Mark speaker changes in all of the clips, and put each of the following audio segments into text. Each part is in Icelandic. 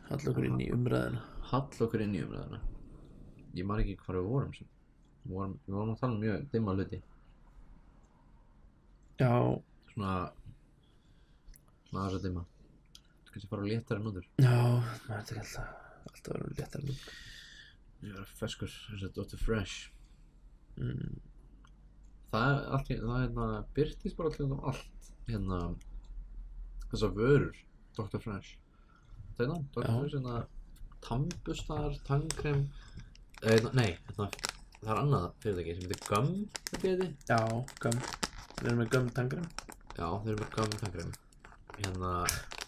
Speaker 1: Halla okkur inn í umræðina.
Speaker 2: Ég man ekki hvar við vorum sem. Við vorum að tala um mjög dimma hluti.
Speaker 1: Já.
Speaker 2: Svona aðeins að dimma. Kannski fara á léttari nótur.
Speaker 1: Já, maður er ekki alltaf verið léttari nótur.
Speaker 2: Ég var feskur, þess að Dr. Fresh. Það birtist bara allt. Þessar vörur, Dr. Fresh. Dr. Fresh, tannbustar, tannkrem. Nei, það er annað fyrirtæki sem heitir Gum, þetta heiti?
Speaker 1: Já, Gum. Við erum með Gum tannkrem.
Speaker 2: Já, þeir eru með Gum tannkrem.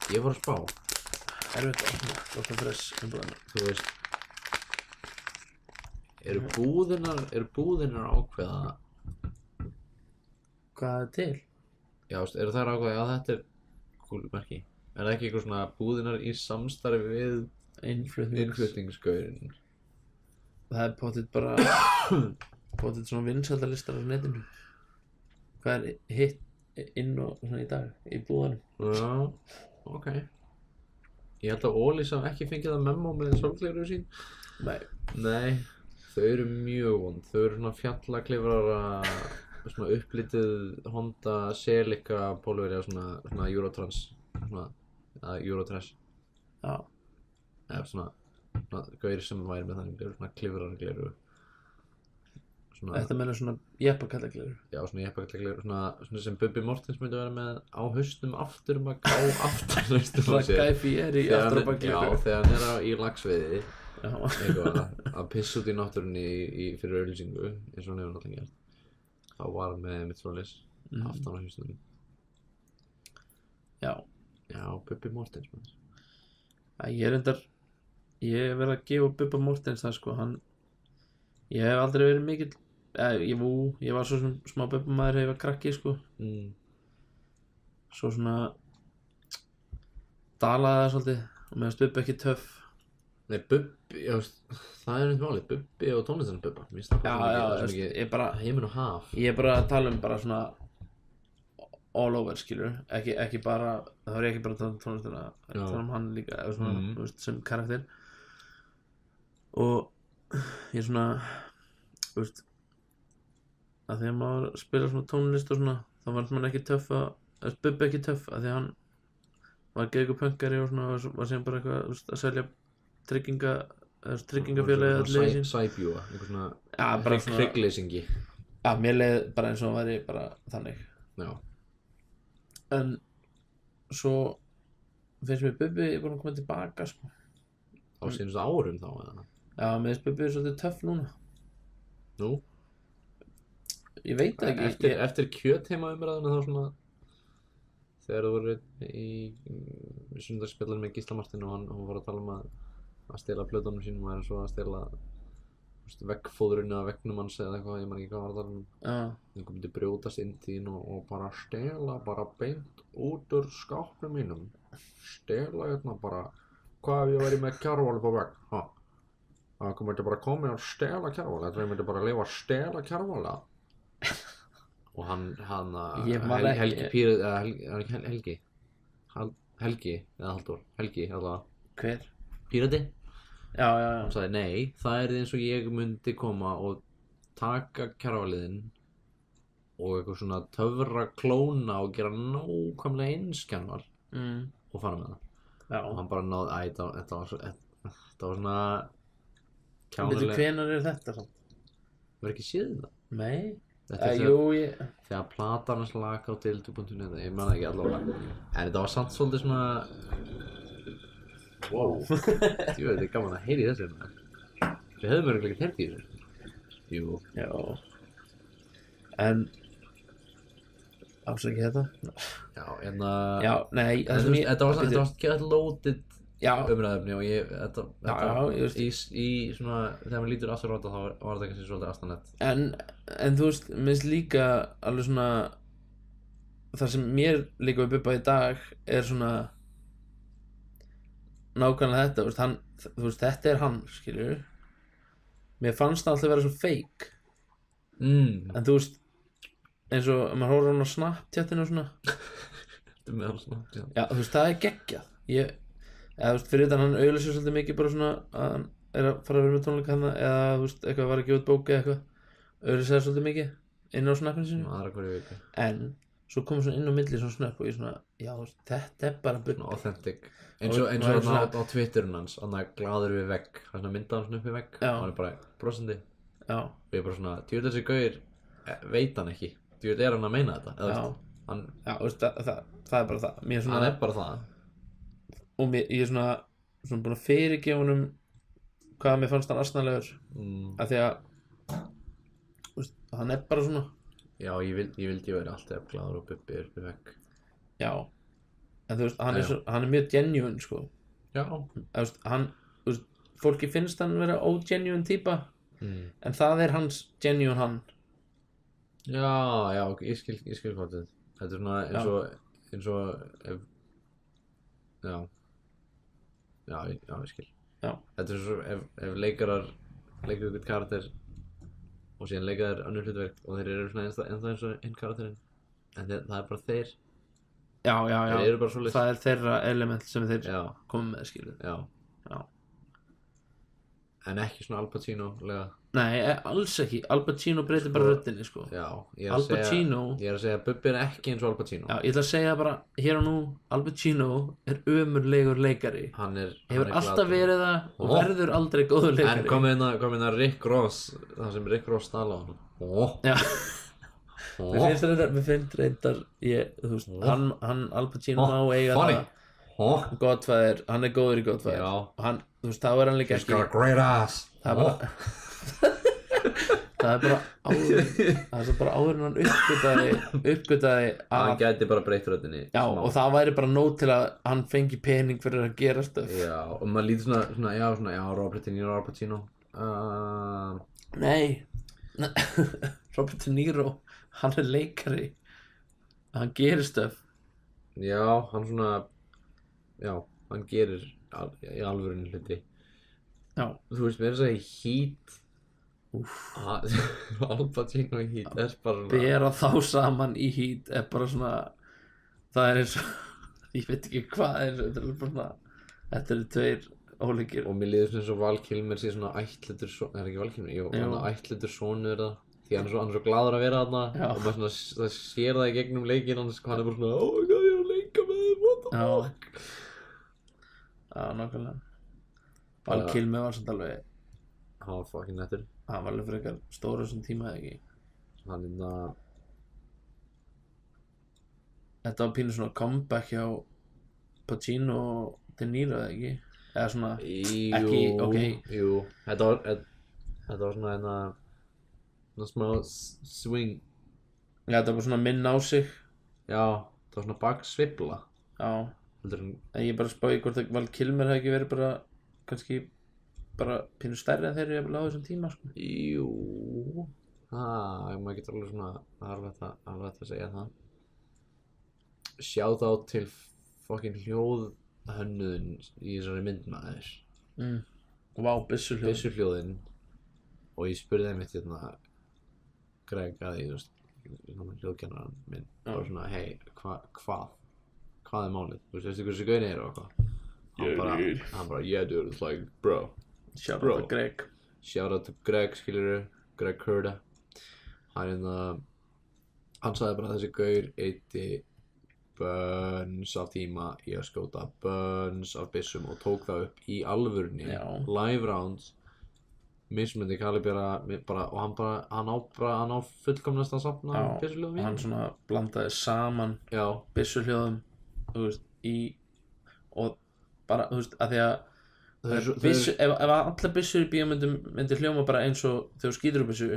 Speaker 2: Ég var að spá.
Speaker 1: Erfitt að opna Dr. Fresh umbúðina.
Speaker 2: Þú veist, eru búðirnar að ákveða
Speaker 1: hvað er til?
Speaker 2: Já, eru þær að ákveða að þetta er cool merki? Er það ekki eitthvað svona búðirnar í samstarfi við innflutningsgaurinn?
Speaker 1: Það er pottitt bara svona vinsældalistar á netinu. Hvað er hitt inn og svona í dag í búðanum?
Speaker 2: Já, ok. Ég held að Ólís hafi ekki fengið það memo með sólgleraugu sín. Nei, þau eru mjög vond. Þau eru svona fjallaklifrara, svona upplitið Honda Celica pólverja, svona Eurotrans, Eurotrash.
Speaker 1: Já.
Speaker 2: Eða svona gaur sem væri með þannig gleraugu, svona klifraragleraugu.
Speaker 1: Þetta meina svona jeppakallagleraugu.
Speaker 2: Já, svona jeppakallagleraugu, svona sem Bubbi Mortens myndi vera með á hausnum aftur að gá aftur haustum á sér.
Speaker 1: Svona Guy í aftur á bakgleraugu.
Speaker 2: Já, þegar hann í lagsveiði, eitthvað að pissa út í náttúrunni fyrir auglýsingu, eins og hann hefur náttúrulega gert. Þá var hann með mitt svoleiðis aftan á hausnum. Já, Bubbi Mortens maður.
Speaker 1: Ég hef verið að gefa Bubba Mortens það sko, ég hef aldrei verið mikill, ég var svo smá Bubba maður þegar ég var krakki sko. Svo svona dalaði það svolítið og meðan Bubba ekki töff.
Speaker 2: Nei, Bubbi, það er einhvern málið, Bubbi og tónlistarinn Bubba. Mér finnst það bara heiminn og haf.
Speaker 1: Ég er bara að tala um bara svona all over, skilur, ekki bara, það var ekki bara að tala um tónlistina, að tala um hann líka, eða svona, þú veist, sem karakter. Og ég svona, þú veist, að því að maður spila svona tónlist og svona, þá var maður ekki töff Bubbi ekki töff, að því að hann var geðveikur pönkari og svona, var síðan bara eitthvað, þú veist, að selja tryggingafélagið allir sín.
Speaker 2: Sæbjúa, eitthvað svona hryggleysingi.
Speaker 1: Já, mér leið bara eins og hann væri bara þannig.
Speaker 2: Já.
Speaker 1: En svo finnst mér Bubbi búinn að koma tilbaka sko.
Speaker 2: Á síðustu árum þá eða?
Speaker 1: Já, mér finnst Bubbi svolítið töff núna.
Speaker 2: Nú?
Speaker 1: Ég veit það ekki.
Speaker 2: Eftir kjötheimaumræðuna þá svona þegar þú voru í sundarspjallinu með Gísla Martin og hann var að tala um að stela plötunum sínum og svo að stela veggfóðrunni af veggnum hans eða eitthvað, ég man ekki hvað var að tala um. Einhver myndi brjótast inn til þín og bara stela bara beint út úr skápnum mínum. Stela hérna bara, hvað ef ég væri með Kjarval på vegg? Það myndi bara koma og stela Kjarval, þetta myndi bara lifa að stela Kjarval. Og hann Helgi eða Halldór, Helgi allavega.
Speaker 1: Hver?
Speaker 2: Pírati?
Speaker 1: Já.
Speaker 2: Hann sagði nei, það er eins og ég myndi koma og taka Kjarvaliðinn og eitthvað svona töfra klóna og gera nákvæmlega eins Kjarval og fara með það. Já. Og hann bara náði, þetta var svona kjánalega.
Speaker 1: Veitu hvenær er þetta samt?
Speaker 2: Verður ekki séð það?
Speaker 1: Nei.
Speaker 2: Þegar platan hans lag á dildu.net, ég man ekki allavega. En þetta var samt svolítið svona wow, þetta er gaman að heyra í þessu. Við höfum örugglega ekki heyrt í þessu. Jú.
Speaker 1: Já. En ásækja þetta?
Speaker 2: Já,
Speaker 1: já, nei,
Speaker 2: þetta var gett loaded umræðefni og í svona, þegar maður lítur aftur á þetta þá var þetta kannski svolítið astanlegt.
Speaker 1: En þú veist, mér finnst líka alveg svona, það sem mér líka við Bubba í dag er svona nákvæmlega þetta, þú veist, þetta er hann, skilur. Mér fannst það alltaf vera svo fake. En þú veist, eins og maður horfir hann á Snapchatinu og svona.
Speaker 2: Þetta með hann á Snapchat.
Speaker 1: Já, þú veist, það er geggjað. eða þú veist, fyrir þetta hann auglýsir svolítið mikið bara svona að hann að fara að vera með tónleika hana eða þú veist, eitthvað var að gefa út bók eða eitthvað auglýsir svolítið mikið inn á snappinu sinu
Speaker 2: aðra hverju viku
Speaker 1: en svo komum svona inn á milli svona snöpp og ég svona, já þú veist, þetta bara bull
Speaker 2: authentic eins og svona á Twitterinn hans hann er glaður við vegg hann mynda hann svona upp við vegg og hann er bara brosandi og ég er bara svona, djúvel þessi gauðir veit hann ekki, djúvel er hann að meina þetta eða
Speaker 1: já, veist, það er bara það svona,
Speaker 2: hann er bara það
Speaker 1: og ég er svona búin að fyrirgefa honum hvað mér fannst hann asnalegur af því að veist, hann er bara svona
Speaker 2: já, ég vildi vera alltaf glaður og bubbi upp við vegg
Speaker 1: já, en þú veist, hann er mjög genuine sko
Speaker 2: já
Speaker 1: veist, þú veist, fólki finnst hann vera ógenuine típa en það er hans genuine hann
Speaker 2: já, ég skil hvað þetta er svona eins og ef já, ég skil þetta er svo ef leikarar leika ykkur karakter og síðan leika þeir önnur hlutverk og þeir eru svona ennþá eins og hinn karakterinn en það er bara þeir þeir eru bara svoleiðis
Speaker 1: það er þeirra element sem þeir koma með skilur
Speaker 2: já en ekki svona Al Pacino lega
Speaker 1: nei, alls ekki, Al Pacino breytir bara röddinni sko
Speaker 2: já,
Speaker 1: Al Pacino
Speaker 2: ég er að segja að Bubbi er ekki eins og Al Pacino
Speaker 1: já, ég ætla að segja bara hér og nú Al Pacino er ömurlegur leikari
Speaker 2: hann
Speaker 1: hefur alltaf verið það og verður aldrei góður leikari
Speaker 2: en kom hérna Rick Ross það sem Rick Ross tala á hann
Speaker 1: já mér finnst reyndar þú veist, hann Al Pacino má eiga það Godfather, hann er góður í Godfather og hann, þú veist, þá er hann líka ekki
Speaker 2: he's got a great ass
Speaker 1: það er bara áður en hann uppgötaði að
Speaker 2: hann gæti bara breytt röddinni
Speaker 1: já, og það væri bara nóg til að hann fengi pening fyrir að gera stöf
Speaker 2: já, og maður lítur svona Robert De Niro, Al Pacino
Speaker 1: nei Robert De Niro, hann er leikari hann gerir stöf
Speaker 2: já, hann svona hann gerir í alvörunni hluti
Speaker 1: já
Speaker 2: þú veist, mér er að segja Heat Al Pacino í Heat er bara svona
Speaker 1: bera þá saman í Heat er bara svona það er eins og ég veit ekki hvað þetta er bara svona þetta eru tveir ólíkir
Speaker 2: og mér líður eins og Val Kilmer sé svona ættletur er ekki Val Kilmer? Jú, ættletur sonur það því hann er svo glaður að vera þarna og maður svona það sér það í gegnum leikinn hann er bara svona oh my god, ég er að leika með þeim, what the fuck
Speaker 1: já, nákvæmlega Val Kilmer var svona alveg
Speaker 2: hann var fucking nettur
Speaker 1: hann var alveg frekar stóra þessum tíma eða ekki
Speaker 2: hann
Speaker 1: þetta var pínu svona comeback hjá Pacino og De Niro eða ekki eða svona ekki, ok
Speaker 2: jú, þetta var svona smá swing
Speaker 1: já, þetta var svona minn á sig
Speaker 2: já, það var svona baksveifla
Speaker 1: já, en ég bara spáði hvort að Val Kilmer hefði ekki verið bara kannski bara pínu stærri en þeir eru á þessum tíma sko.
Speaker 2: jú maður getur alveg svona alveg að segja það sjáð á til fucking hljóðhönnuðin í þessari mynd maður
Speaker 1: vá, byssuhljóðin
Speaker 2: og ég spurði þeim eitt hérna Greg að ég, hljóðkennaran minn og svona, hei, hvað er málið? Þú veist hversu gauðin er og eitthvað hann bara, yeah dude, it's like, bro
Speaker 1: shout out to Greg
Speaker 2: shout out to Greg, skilurðu Greg Hurda hann sagði bara að þessi gaur eyddi bönns af tíma í að skjóta bönns af byssum og tók það upp í alvörunni live rounds mismunandi kalibera bara, og hann á fullkomnast að safna byssuhljóðum
Speaker 1: hann svona blandaði saman byssuhljóðum þú veist og bara þú veist að því að ef allar byssur í bíómyndum myndi hljóma bara eins og þegar þú skýtur úr byssu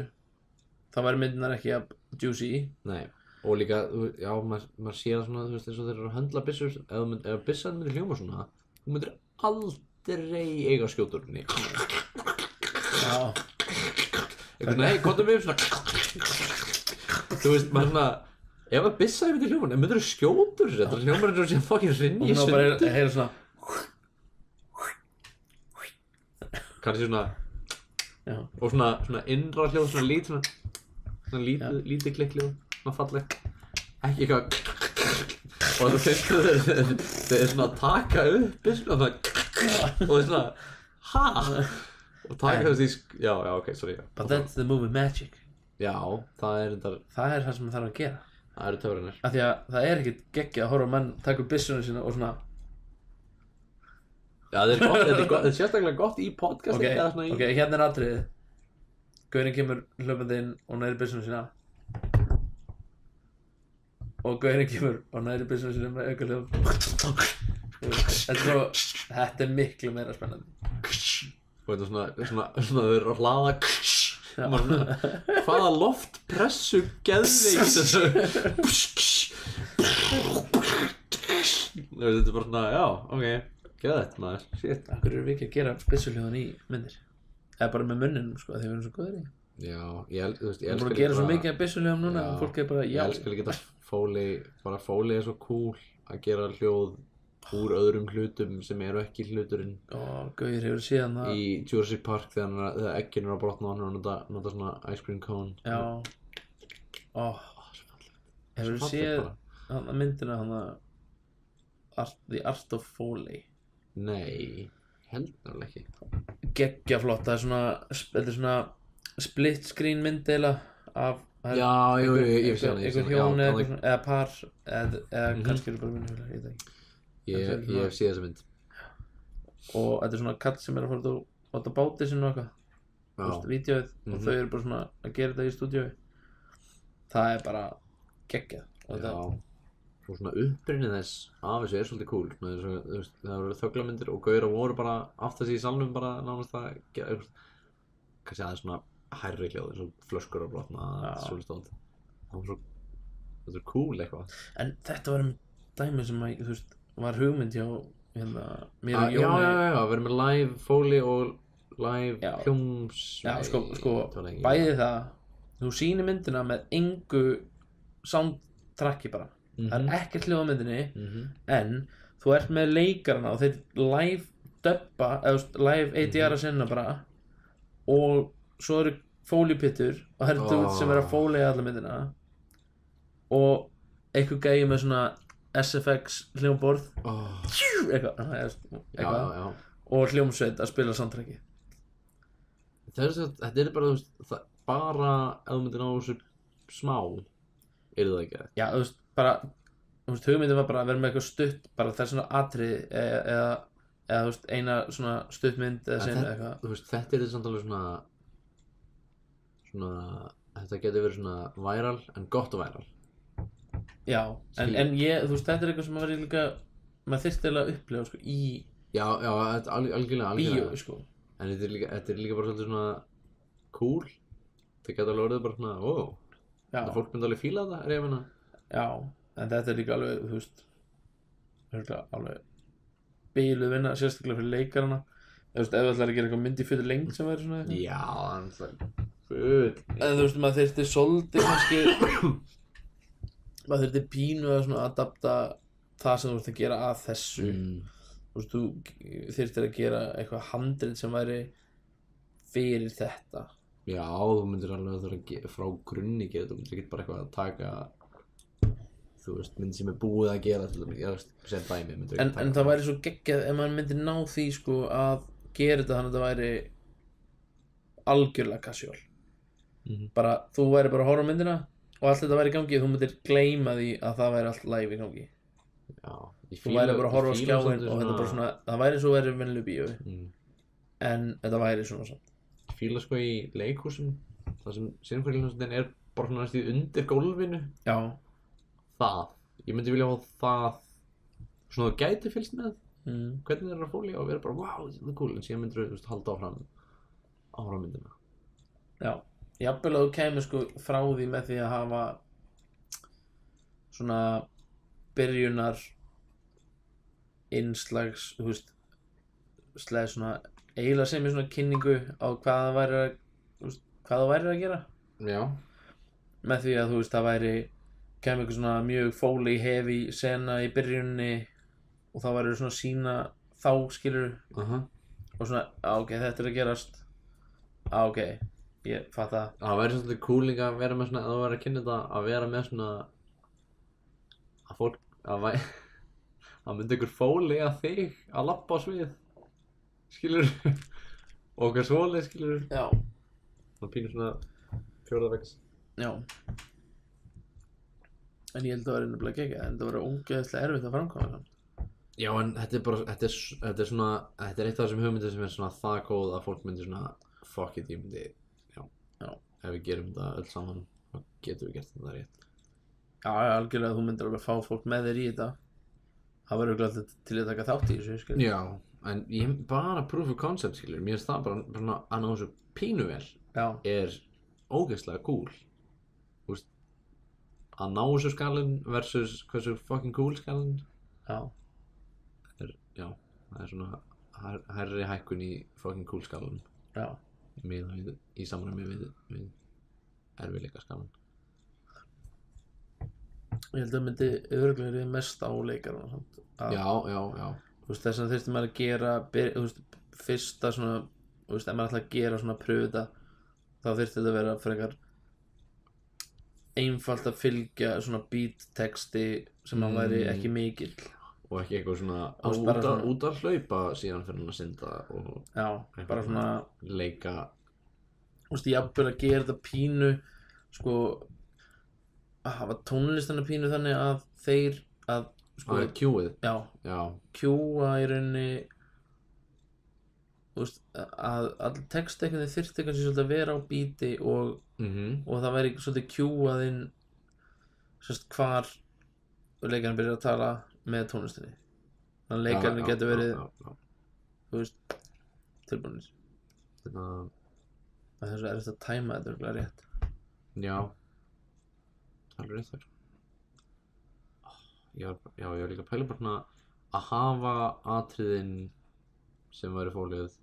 Speaker 1: þá væri myndinar ekki að juicy
Speaker 2: nei og líka já maður sér það svona þú veist eins og þeir eru að höndla byssur ef byssan myndi hljóma svona þú myndir aldrei eiga skjóturni
Speaker 1: já
Speaker 2: nei, komdu með svona þú veist, maður svona ef að byssa myndi hljóma, en myndir þú skjótur sér þetta hljómar eins og sé fucking hrinn í
Speaker 1: sundi og þá bara heyra svona
Speaker 2: kannski svona og svona innra hljóð, svona lítið klikkhljóð svona falleg ekki eitthvað og það finnst þeir svona taka upp byssuna og það og svona, ha? Og taka þessi, já, ok, sorry.
Speaker 1: But that's the movie magic.
Speaker 2: Já, það er
Speaker 1: það sem það þarf að gera.
Speaker 2: Það eru töfranir.
Speaker 1: Af því að það er ekkert geggjað að horfa á menn taka upp byssuna sína og svona.
Speaker 2: Já, þetta er sérstaklega gott í podcasti eða svona í...
Speaker 1: Ok, hérna er atriðið. Gaurinn kemur hlaupandi inn og næri byssuna sína. Og gaurinn kemur og næri byssuna sína með auka hljóð. Þetta er miklu meira spennandi.
Speaker 2: Og þetta er svona þau eru að hlaða. Hvaða loftpressu geðveik þessu. Þetta er bara svona, já, ok, geðveikt maður, shit.
Speaker 1: Akkur eru við ekki að gera byssuhljóðan í myndir? Eða bara með munninum, sko, þegar við erum svo góðir í.
Speaker 2: Já, ég elska
Speaker 1: líka að gera svo mikið af byssuhljóðum núna og fólk er bara, já.
Speaker 2: Ég elska líka þetta Foley er svo cool að gera hljóð úr öðrum hlutum sem eru ekki hluturinn.
Speaker 1: Gauður hefur síðan það
Speaker 2: í Jurassic Park þegar eggin eru að brotna og hann er að nota svona ice cream cone.
Speaker 1: Já. Hefur séð myndina The Art of Foley?
Speaker 2: Nei, held náttúrulega ekki.
Speaker 1: Geggjaflott, þetta er svona split screen mynd eiginlega af
Speaker 2: ég sé hana.
Speaker 1: Einhver hjón eða par eða kannski eru bara vinnufélagar, ég veit ekki.
Speaker 2: Ég hef séð þessa mynd.
Speaker 1: Og þetta er svona kall sem er að fara út á báti sinni og eitthvað, vídeóið, og þau eru bara svona að gera þetta í stúdíói. Það er bara geggjað.
Speaker 2: Já, og svona upprinnið þess af þessu er svolítið cool. Það voru þögglamyndir og gaurar voru bara aftast í salnum bara nánast að gera kannski aðeins svona hærri hljóð eins og flöskur að brotna, svolítið stónd. Það er cool eitthvað.
Speaker 1: En þetta var dæmi sem að, þú veist, var hugmynd hjá mér og Jóni.
Speaker 2: Já, verið með live Foley og live hljóms.
Speaker 1: Já, sko, bæði það, þú sýnir myndina með engu soundtracki bara. Það er ekkert hljóð á myndinni, en þú ert með leikarana og þeir live dubba, eða live ADR að sinna bara, og svo eru Foley-pittur og herrðu út sem er að Foley alla myndina, og einhver gæi með svona SFX hljómborð eitthvað og hljómsveit að spila soundtracki.
Speaker 2: Þetta er bara, þú veist, bara ef þú myndir ná þessu smá, er það ekki?
Speaker 1: Já, þú veist, bara, þú veist, hugmyndin var bara að vera með eitthvað stutt, bara það er svona atriði eða þú veist, eina svona stuttmynd eða senu eitthvað.
Speaker 2: Þú veist, þetta er samt alveg svona, þetta getur verið svona viral, en gott og viral.
Speaker 1: Já, en ég, þú veist, þetta er eitthvað sem maður líka, maður þyrfti eiginlega að upplifa, sko, í
Speaker 2: Já, þetta er algjörlega
Speaker 1: bíó, sko.
Speaker 2: En þetta er líka bara svolítið svona cool. Það getur alveg orðið bara svona, þetta fólk myndi alveg fíla þetta, er ég að meina.
Speaker 1: Já, en þetta er líka alveg, þú veist, alveg bíluð vinna, sérstaklega fyrir leikarana. Þú veist, ef þú ætlar að gera eitthvað mynd í fullri lengd sem væri svona eitthvað.
Speaker 2: Já, full.
Speaker 1: En þú veist, maður þyrfti svolítið kannski, maður þyrfti pínu að svona adapta það sem þú ert að gera að þessu. Þú veist, þú þyrftir að gera eitthvað handrit sem væri fyrir þetta.
Speaker 2: Já, þú myndir alveg að þurfa frá grunni gera þetta, þú myndir ekki bara eitthvað að taka, þú veist, mynd sem er búið að gera til þess að segja dæmi.
Speaker 1: En það væri svo geggjað ef maður myndir ná því, sko, að gera þetta þannig að það væri algjörlega casual. Bara, þú væri bara að horfa á myndina og allt þetta væri í gangi, þú myndir gleyma því að það væri allt live í gangi.
Speaker 2: Já,
Speaker 1: þú væri bara að horfa á skjáinn og þetta bara svona, það væri svo verið vennileg bíó, en þetta væri svona samt.
Speaker 2: Ég fíla sko í leikhúsum, það sem sérumhverjum er bara svona næst í undir gólfinu.
Speaker 1: Já.
Speaker 2: Ég myndi vilja hafa það, svona þú gæti fylgst með, hvernig það er að Foley og vera bara, wow, þetta er cool, en síðan myndir þú halda áfram myndina.
Speaker 1: Já, jafnvel að þú kemur sko frá því með því að hafa svona byrjunar innslags, þú veist, sleið svona eiginlega sem er svona kynningu á hvað það væri að gera. Já. Með því að þú veist, það væri kemur eitthvað svona mjög Foley heavy sena í byrjunni og þá væri svona sína þá, skilur og svona, ok, þetta er að gerast, ok, ég fatt það.
Speaker 2: Það væri svolítið cool líka að vera með svona, að þú væri að kynna þetta, að vera með svona að fólk, að myndi ykkur Foley að þig að labba á svið skilur og okkar svoleið, skilur
Speaker 1: Já,
Speaker 2: og pínur svona fjórðavegs.
Speaker 1: já. En ég held að það var nefnilega geggjað, en það var ógeðslega erfitt að framkvæma samt.
Speaker 2: Já, en þetta er bara, þetta er svona, þetta er eitt af þessum hugmyndir sem er svona það góð að fólk myndi svona fuck it, ég myndi, já, ef við gerum þetta öll saman, þá getum við gert þetta rétt.
Speaker 1: Já, algjörlega, þú myndir alveg fá fólk með þér í þetta. Það var auðvitað til að taka þátt í þessu, skilur.
Speaker 2: Já, en ég bara proof of concept, skilur, mér finnst það bara svona að ná þessu pínu vel
Speaker 1: Já,
Speaker 2: er ógeðslega cool. Þú veist, að ná þessu skalinn versus hversu fucking cool skalinn
Speaker 1: já,
Speaker 2: já, það er svona hærri hækkun í fucking cool skalanum
Speaker 1: já.
Speaker 2: í samræmi við erfiðleika skalan.
Speaker 1: Ég held að myndi örugglega verið mest á leikarana samt.
Speaker 2: Já.
Speaker 1: Þú veist, þess að þyrfti maður að gera, þú veist, fyrsta svona, þú veist, ef maður ætla að gera svona pröfu þetta, þá þyrfti þetta að vera frekar einfalt að fylgja svona beat texti sem að væri ekki mikill.
Speaker 2: Og ekki eitthvað
Speaker 1: veist, bara
Speaker 2: svona út að hlaupa síðan fyrir hann að synda og
Speaker 1: Já, bara svona,
Speaker 2: leika.
Speaker 1: þú veist, jafnvel að gera þetta pínu, sko, að hafa tónlistina pínu þannig að þeir, að, sko,
Speaker 2: Q-ið.
Speaker 1: já, Q-a í rauninni, þú veist, að all text eitthvað þyrfti kannski svolítið að vera á beati og það væri svolítið Q-að inn, sérst, hvar leikarinn byrjar að tala með tónlistinni. Þannig að leikarinn getur verið, þú veist, tilbúinir. Það er svo erfitt að tæma þetta örugglega rétt.
Speaker 2: Já, alveg rétt þar. Ég var líka að pæla bara svona að hafa atriðin sem væri fólið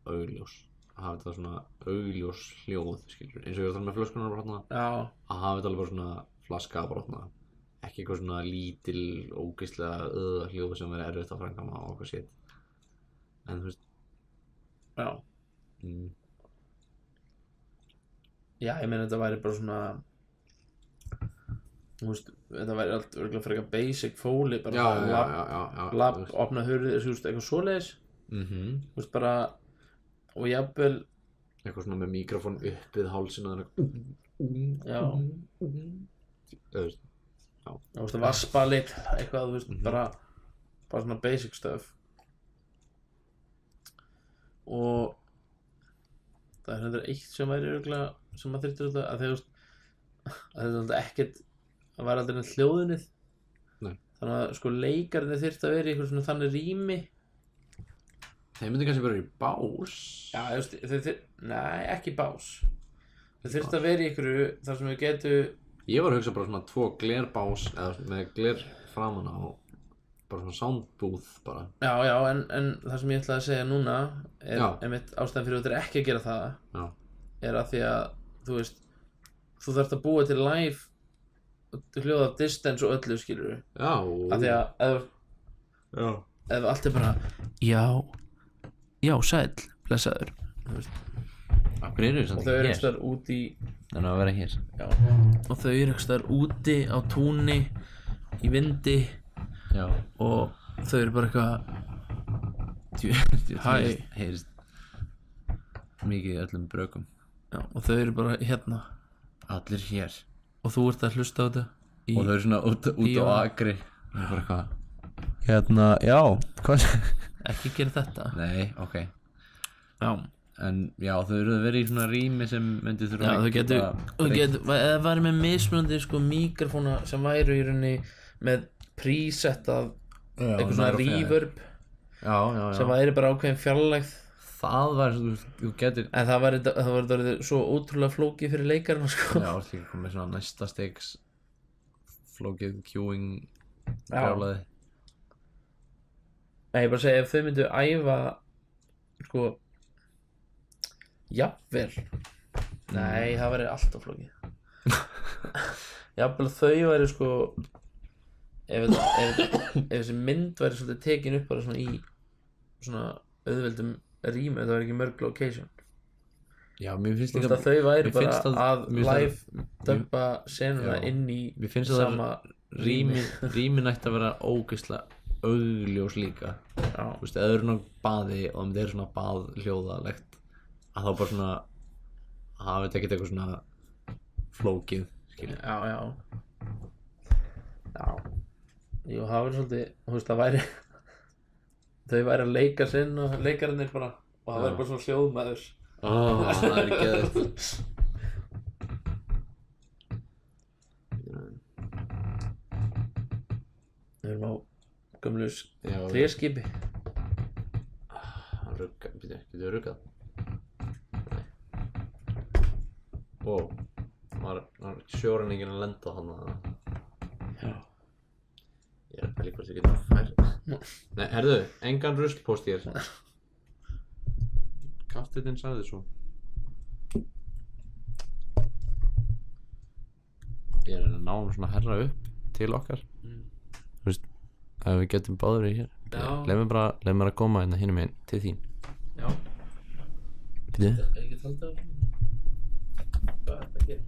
Speaker 2: augljós. Að hafa þetta svona augljós hljóð, skilur. Eins og ég var að tala með flöskunar bara hérna.
Speaker 1: Já.
Speaker 2: Að hafa þetta alveg bara svona flaska bara hérna. Ekki eitthvað svona lítil, ógeðslega hljóð sem verið erfitt að framkvæma og eitthvað shit. En þú veist.
Speaker 1: Já. Já, ég meina þetta væri bara svona, þú veist, þetta væri allt örgulega frekar basic fóli, bara lapp, opna hurðir, þú veist, eitthvað svoleiðis. Þú veist, bara, og jafnvel
Speaker 2: eitthvað svona með mikrofón upp við hálsinn og þannig.
Speaker 1: Já.
Speaker 2: Þú veist.
Speaker 1: Þú veist, vassbali, eitthvað, þú veist, bara svona basic stuff. Og það er hendur eitt sem væri örgulega, sem maður þyrftir þetta, að þegar, þú veist, að þetta ekkert, það væri aldrei neitt hljóðunnið.
Speaker 2: Nei.
Speaker 1: Þannig að, sko, leikarnir þyrfti að vera í eitthvað svona þannig rými.
Speaker 2: Þeir myndi kannski vera í bás.
Speaker 1: Já, þú veist, nei, ekki bás. Þeir þyrfti að vera í einhverju, þar sem við getum.
Speaker 2: Ég var að hugsa bara svona 2 glerbás eða með gler framan á, bara svona soundbooth bara.
Speaker 1: Já, en það sem ég ætlaði að segja núna er einmitt ástæðan fyrir að þetta er ekki að gera það. Er að því að, þú veist, þú þarft að búa til live hljóð af distance og öllu, skilurðu.
Speaker 2: Já.
Speaker 1: Af því að ef allt er bara já, sæll, blessaður, þú veist.
Speaker 2: Af hverju eru þau
Speaker 1: og þau eru einhvers staðar út í
Speaker 2: þannig að vera hér.
Speaker 1: Já. Og þau eru einhvers staðar úti á túni í vindi.
Speaker 2: Já.
Speaker 1: Og þau eru bara eitthvað
Speaker 2: heyrist mikið í öllum brökum.
Speaker 1: Já, og þau eru bara hérna
Speaker 2: allir hér
Speaker 1: og þú ert að hlusta á þetta
Speaker 2: og þau eru svona út á akri og bara eitthvað hérna, já, hvað
Speaker 1: ekki gera þetta.
Speaker 2: Nei, ok.
Speaker 1: Já.
Speaker 2: En já, þau eru að vera í svona rými sem myndi þurfa
Speaker 1: já, þau getur eða væri með mismunandi, sko, mikrofóna sem væru í rauninni með presettað eitthvað svona reverb sem væri bara ákveðin fjarlægð.
Speaker 2: Það var, þú getur
Speaker 1: en það var svo ótrúlega flókið fyrir leikarana, sko.
Speaker 2: Já, það er komið svona næsta stigs flókið queuing grálaði.
Speaker 1: Nei, ég bara segja, ef þau myndu æfa, sko, jafnvel nei, það væri alltaf flókið. Jafnvel þau væri, sko, ef þessi mynd væri svolítið tekin upp bara svona í svona auðveldum rými, það væri ekki mörg location.
Speaker 2: Já, mér finnst
Speaker 1: líka að þau væri bara að live dubba senuna inn í
Speaker 2: mér finnst sama rými nætti að vera ógeðslega augljós líka.
Speaker 1: Já.
Speaker 2: Þú veist, ef þau eru ná baði og það er svona baðhljóðalegt að þá bara svona hafa þetta ekkert eitthvað svona flókið, skilja.
Speaker 1: Já. Jú, það verður svolítið, þú veist, það væri þau væri að leika sinn og leikararnir bara og það væri bara svona hljóðmaður.
Speaker 2: Það er geðvægt.
Speaker 1: Við erum á gömlu tréskipi.
Speaker 2: Getur við ruggað? Nei. Wow, var sjóræningin að lenda þarna?
Speaker 1: Já.
Speaker 2: Ég er að pæla hvort við getum fært. Nei, herðu, engan ruslpóst hér. Kafteinn sagði svo. Ég er að ná svona herra upp til okkar. Þú veist, ef við getum báður í hér. Leif mér að koma hérna hinum meginn til þín.
Speaker 1: Já.
Speaker 2: Býtu?
Speaker 1: Ég get haldið á svona. Hvað er þetta að gera?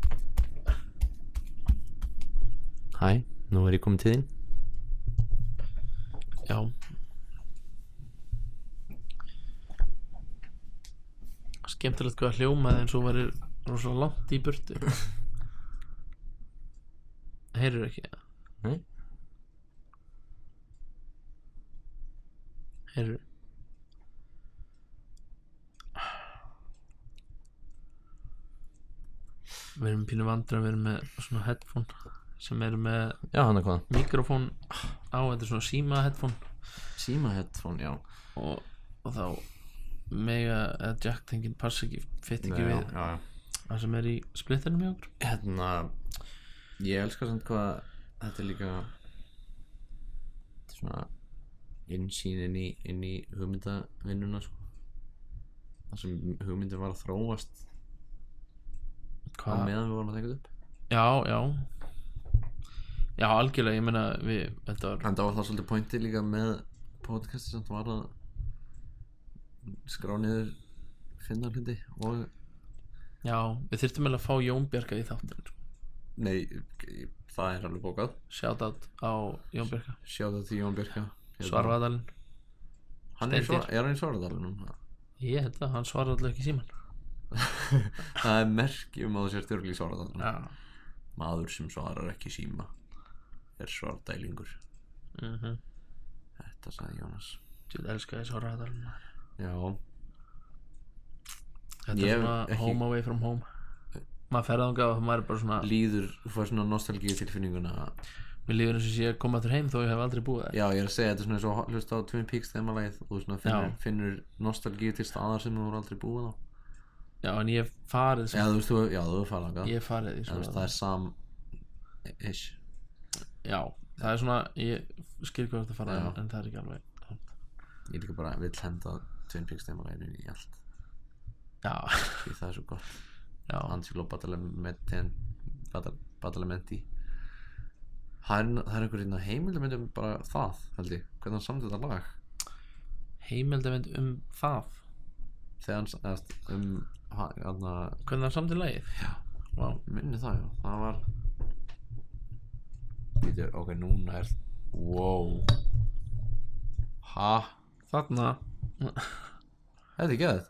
Speaker 2: Hæ, nú er ég komin til þín.
Speaker 1: Já. Skemmtilegt hvað hljómaði eins og væri rosalega langt í burtu. Heyrðu ekki það?
Speaker 2: Nei.
Speaker 1: Heyrðu. Við erum pínu vandræðum, við erum með svona headphone sem eru með
Speaker 2: Já, hann er hvað?
Speaker 1: mikrofón á, þetta er svona síma headphone
Speaker 2: Síma headphone, já.
Speaker 1: og þá mega eða jack tengin passa ekki, fitt ekki við
Speaker 2: Já.
Speaker 1: það sem er í splitterinu með okkur.
Speaker 2: Hérna, ég elskar samt hvað þetta er líka svona innsýn inn í hugmyndavinnuna, sko. Það sem hugmyndin var að þróast á meðan við vorum að taka þetta upp. Já, algjörlega, ég meina þetta var... En það var það svolítið pointið líka með podcasti sem var að skrá niður finna hluti og...
Speaker 1: Já, við þyrftum að fá Jón Bjarka í þáttinn, sko.
Speaker 2: Nei, það er alveg bókað.
Speaker 1: Shoutout á Jón Bjarka.
Speaker 2: Shoutout til Jón Bjarka.
Speaker 1: Svarfaðardalinn.
Speaker 2: Er hann í Svarfaðardalinn núna?
Speaker 1: Ég held að hann svarar alltaf ekki í símann.
Speaker 2: Það er merki að þú sért örugglega í Svarfaðardalinn.
Speaker 1: Já.
Speaker 2: Maður sem svarar ekki í síma er svardælingur. Þetta sagði Jónas.
Speaker 1: Ég elska því Svarfaðardalinn.
Speaker 2: Já.
Speaker 1: Þetta er svona home away from home. Maður ferði þangað og maður er bara svona
Speaker 2: Líður, þú fær svona nostalgíu tilfinninguna.
Speaker 1: Mér líður eins og sé að koma aftur heim þó ég hef aldrei búið þar.
Speaker 2: Já, ég er að segja, þetta er svona eins og hlusta á Twin Peaks þemalagið og þú svona finnur nostalgíu til staðar sem þú voru aldrei búið á.
Speaker 1: Já, en ég hef farið
Speaker 2: Já, þú veist, þú hefur farið þangað.
Speaker 1: Ég hef farið í svona.
Speaker 2: Það er sam-ish.
Speaker 1: Já, það er svona, ég skil hvað þetta fara en það er ekki alveg.
Speaker 2: Ég líka bara vill henda Twin Peaks þemalaginu í allt.
Speaker 1: Já.
Speaker 2: Því það er svo gott.
Speaker 1: Já.
Speaker 2: Angelo Badalamenti. Það er einhver heimildamynd um bara það, held ég. Hvernig hann samdi þetta lag?
Speaker 1: Heimildamynd um það?
Speaker 2: Þegar hann
Speaker 1: Hvernig hann samdi lagið?
Speaker 2: Já.
Speaker 1: Vá.
Speaker 2: Minni það, já. Það var Býtur, ok, núna er wow. Ha?
Speaker 1: Þarna
Speaker 2: Þetta er geðið.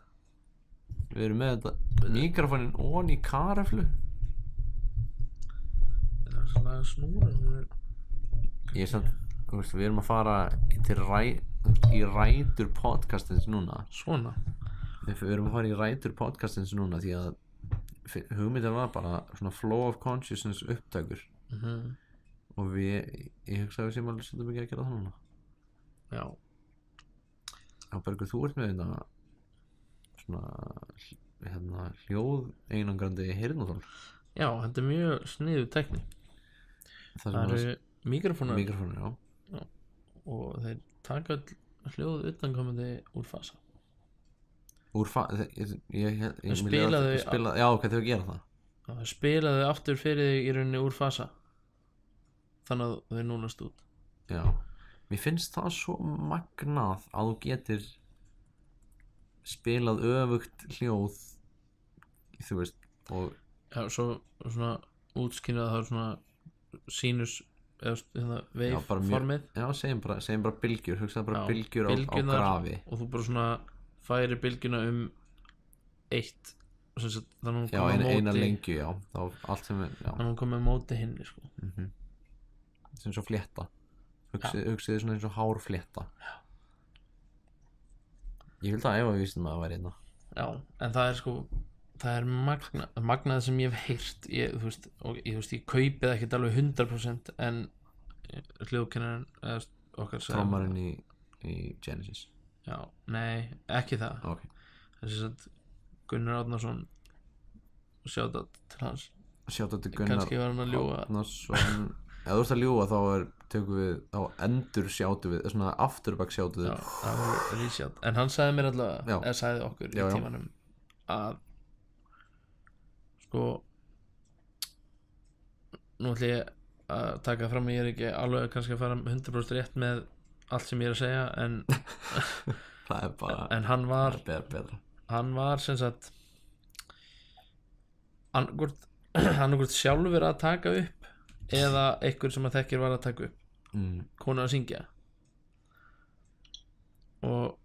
Speaker 2: Við erum með þetta mikrofónin ón í karaflu.
Speaker 1: Það er svona snúra.
Speaker 2: Ég er samt, þú veist, við erum að fara í rætur podcastins núna.
Speaker 1: Svona?
Speaker 2: Við erum að fara í rætur podcastins núna því að hugmyndin var bara svona flow of consciousness upptækur. Og ég hugsa að við séum alveg svolítið mikið að gera það núna.
Speaker 1: Já.
Speaker 2: Bergur, þú ert með svona hljóð einangrandi heyrnartól.
Speaker 1: Já, þetta er mjög sniðug tækni. Það eru mikrofónar.
Speaker 2: Mikrofónar, já.
Speaker 1: Og þeir taka hljóð utankomandi úr fasa.
Speaker 2: Úr fasa? Ég
Speaker 1: spilaðu...
Speaker 2: Já, hvað þau gera það?
Speaker 1: Það spilaðu aftur fyrir þig í rauninni úr fasa. Þannig að þau núnast út.
Speaker 2: Já. Mér finnst það svo magnað að þú getur spilað öfugt hljóð, þú veist, og
Speaker 1: já, svo svona útskynjað það er svona sínus eða
Speaker 2: Já, bara mjög-
Speaker 1: waveformið
Speaker 2: Já, segjum bara bylgjur, hugsaðu bara
Speaker 1: Já,
Speaker 2: bylgjur á
Speaker 1: bylgjurnar.
Speaker 2: grafi.
Speaker 1: og þú bara svona færi bylgjuna eitt sem sagt, þannig að
Speaker 2: Já,
Speaker 1: hún kom á
Speaker 2: eina
Speaker 1: móti
Speaker 2: lengju, já, þá allt sem er, já.
Speaker 1: þannig að hún kom á móti hinni sko.
Speaker 2: Sem svo flétta. Hugsiðu svona eins og hár flétta. Já. Ég vil það ef að vísum að það væri hérna.
Speaker 1: Já, en það er sko það er magnað sem ég hef heyrt þú veist, ég kaupi það ekkert alveg 100% en hljóðkennarinn okkar sagði
Speaker 2: Trommarinn í Genesis.
Speaker 1: já, nei, ekki það
Speaker 2: Ok.
Speaker 1: þess að Gunnar Árnason sjátt til hans
Speaker 2: Sjátt til Gunnar
Speaker 1: kannski var hann að ljúga
Speaker 2: Árnason. Ef þú ert að ljúga þá endur sjáttu við svona afturbak sjáttu við.
Speaker 1: já, það var resjátt en hann sagði mér allavega,
Speaker 2: Já.
Speaker 1: eða sagði okkur
Speaker 2: Já,
Speaker 1: í
Speaker 2: já.
Speaker 1: tímanum að sko nú ætlum ég að taka fram að ég er ekki alveg kannski að fara 100% rétt með allt sem ég er að segja en,
Speaker 2: Það er bara
Speaker 1: en hann var
Speaker 2: betra.
Speaker 1: hann var sem sagt annarkvort sjálfur að taka upp eða einhver sem að þekkir var að taka upp konu að syngja og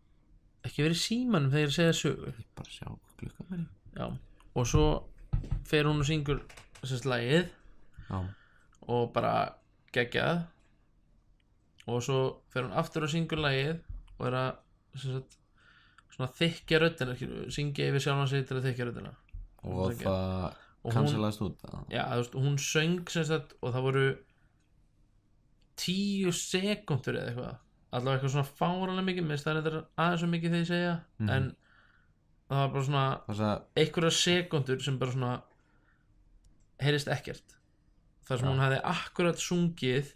Speaker 1: ekki verið símanum þegar ég segja sögu
Speaker 2: Ég bara sjá klukkan verið.
Speaker 1: já. og svo fer hún og syngur sérst lagið
Speaker 2: Já.
Speaker 1: og bara geggjað og svo fer hún aftur og syngur lagið og er að sem sagt, svona þykkja röddina syngja yfir sjálfan sig til að þykkja röddina
Speaker 2: Og það
Speaker 1: og
Speaker 2: cancelaðist út.
Speaker 1: já, þú veist, hún söng sem sagt og það voru 10 sekúndur eða eitthvað allavega eitthvað svona fáranlega mikið mér stæðir þetta aðeins svo mikið þegar ég segja en það var bara svona
Speaker 2: Þess að
Speaker 1: einhverja sekúndur sem bara svona heyrist ekkert þar sem
Speaker 2: Já.
Speaker 1: hún hefði akkurat sungið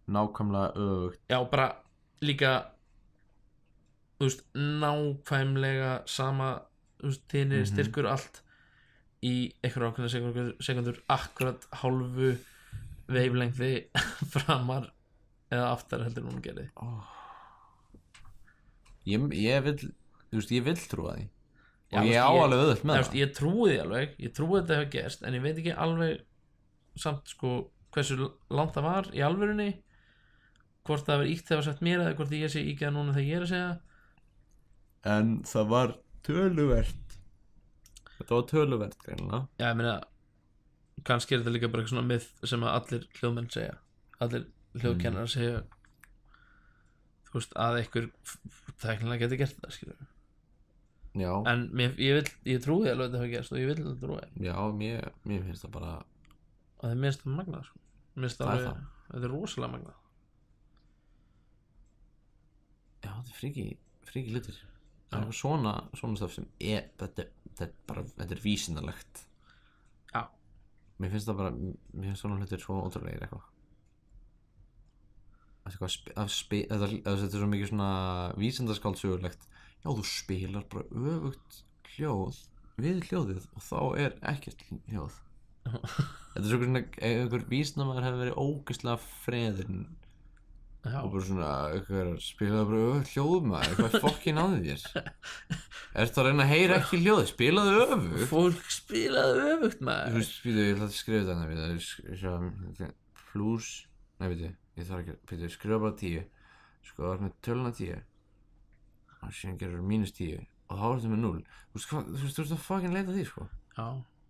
Speaker 2: nákvæmlega öfugt.
Speaker 1: já, bara líka þú veist, nákvæmlega sama þú veist, þínir styrkur allt í einhverja ákveðna sekundur akkurat hálfu veiflengði framar eða aftar heldur en hún gerði
Speaker 2: Ég vil, þú veist, ég vil trúa því.
Speaker 1: Já,
Speaker 2: Og
Speaker 1: þú
Speaker 2: ég
Speaker 1: veist,
Speaker 2: á alveg auðvitað með það.
Speaker 1: ég trúi því alveg, ég trúi þetta hefur gerst en ég veit ekki alveg samt sko hversu langt það var í alvörunni hvort það var íkt þegar sagt mér eða hvort ég sé íkjað núna þegar ég er að segja
Speaker 2: En það var töluvert. Þetta var töluvert, greinilega.
Speaker 1: já, ég meina kannski er þetta líka bara eitthvað svona myth sem að allir hljóðmenn segja allir hljóðkennarar segja þú veist að einhver tæknilega geti gert þetta skilur
Speaker 2: Já,
Speaker 1: en ég trúi því alveg að þetta hefur gerst og ég vil þetta trúi
Speaker 2: já, mér finnst það bara,
Speaker 1: og það er minnst magnað sko. Minnst
Speaker 2: Það er
Speaker 1: alveg, þetta er rosalega magnað
Speaker 2: já, þetta er fríki hlutir. Það er eitthvað svona stöf sem þetta er bara, þetta er vísindalegt.
Speaker 1: já,
Speaker 2: Mér finnst það bara, mér finnst svona hlutir svo ótrúlegir eitthvað. Þetta er svo mikið svona vísindaskáldsögulegt. Já, þú spilar bara öfugt hljóð við hljóðið og þá er ekkert hljóð. Þetta er svona einhver vísindamaður hefur verið ógeðslega freðinn
Speaker 1: já.
Speaker 2: og bara svona spilaðu bara öfugt hljóð maður, hvað er fokkin að þér? Ertu að reyna að heyra ekki hljóðið? Spilaðu öfugt.
Speaker 1: Fólk spilaði öfugt
Speaker 2: Þú
Speaker 1: maður
Speaker 2: veist, ég ætla að skrifa þetta plus, nei veitu, ég þarf ekki að skrifa bara 10 sko, það er með töluna 10 og síðan gerur mínus 10 og þá er þetta með 0 þú veist að fucking leita því sko
Speaker 1: já,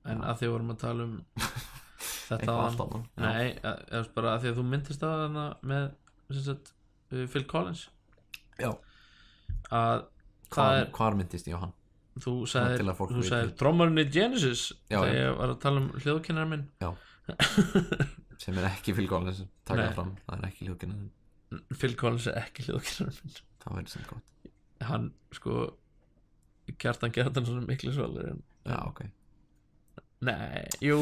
Speaker 1: en að því að vorum að tala um þetta
Speaker 2: Eitthvað allt annað. Já.
Speaker 1: nei, eða bara að því að þú myndist að hana með sem sagt, Phil Collins
Speaker 2: Já.
Speaker 1: að það er
Speaker 2: Hvar myndist ég á hann?
Speaker 1: þú
Speaker 2: til að fólk
Speaker 1: sagðir
Speaker 2: viti.
Speaker 1: trommarinn í Genesis
Speaker 2: Já,
Speaker 1: þegar
Speaker 2: já.
Speaker 1: ég var að tala um hljóðkennarinn minn
Speaker 2: Já. Sem er ekki Phil Collins, taka
Speaker 1: Nei.
Speaker 2: það fram, það er ekki hljóðkennarinn.
Speaker 1: Phil Collins er ekki hljóðkennarinn minn
Speaker 2: Það væri sem gott.
Speaker 1: hann sko Kjartan Kjartansson er miklu svalur
Speaker 2: Já, ok.
Speaker 1: nei, jú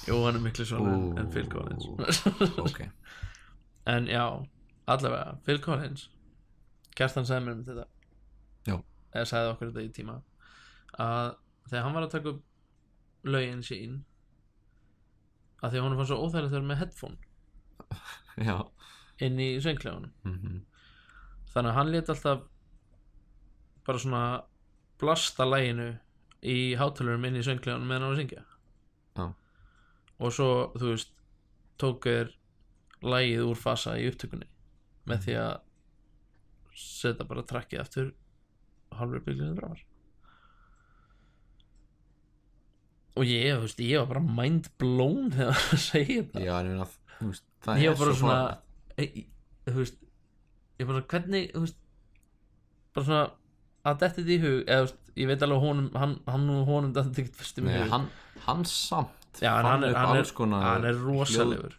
Speaker 1: hann er miklu svalur en Phil Collins
Speaker 2: Ok.
Speaker 1: en já, allavega Phil Collins Kjartan sagði mér um þetta
Speaker 2: Já.
Speaker 1: eða sagði okkur þetta í tíma að þegar hann var að taka upp lögin sín að því að honum fannst svo óþægilegt að vera með headphone
Speaker 2: Já.
Speaker 1: inn í sönglegunum
Speaker 2: Mhm.
Speaker 1: þannig að hann lét alltaf bara svona blasta læginu í hátalurum inn í sönglegunum meðan hann var að syngja
Speaker 2: Já.
Speaker 1: og svo þú veist tók þér lagið úr fasa í upptökunni með því að setja bara trackið aftur hálfur bygglunum framar. Og ég var bara mind blown þegar að segja þetta.
Speaker 3: Já, en ég meina, þú veist, það
Speaker 1: Ég
Speaker 3: er
Speaker 1: var bara
Speaker 3: svo
Speaker 1: svona
Speaker 3: fáránlegt.
Speaker 1: þú veist, ég bara hvernig, þú veist, bara svona að detti þetta í hug, eða þú veist, ég veit alveg hann og honum þetta ekkert fyrstum í
Speaker 3: Nei,
Speaker 1: hug.
Speaker 3: hann samt
Speaker 1: Já, en
Speaker 3: fann upp alls konar
Speaker 1: hann er rosalegur.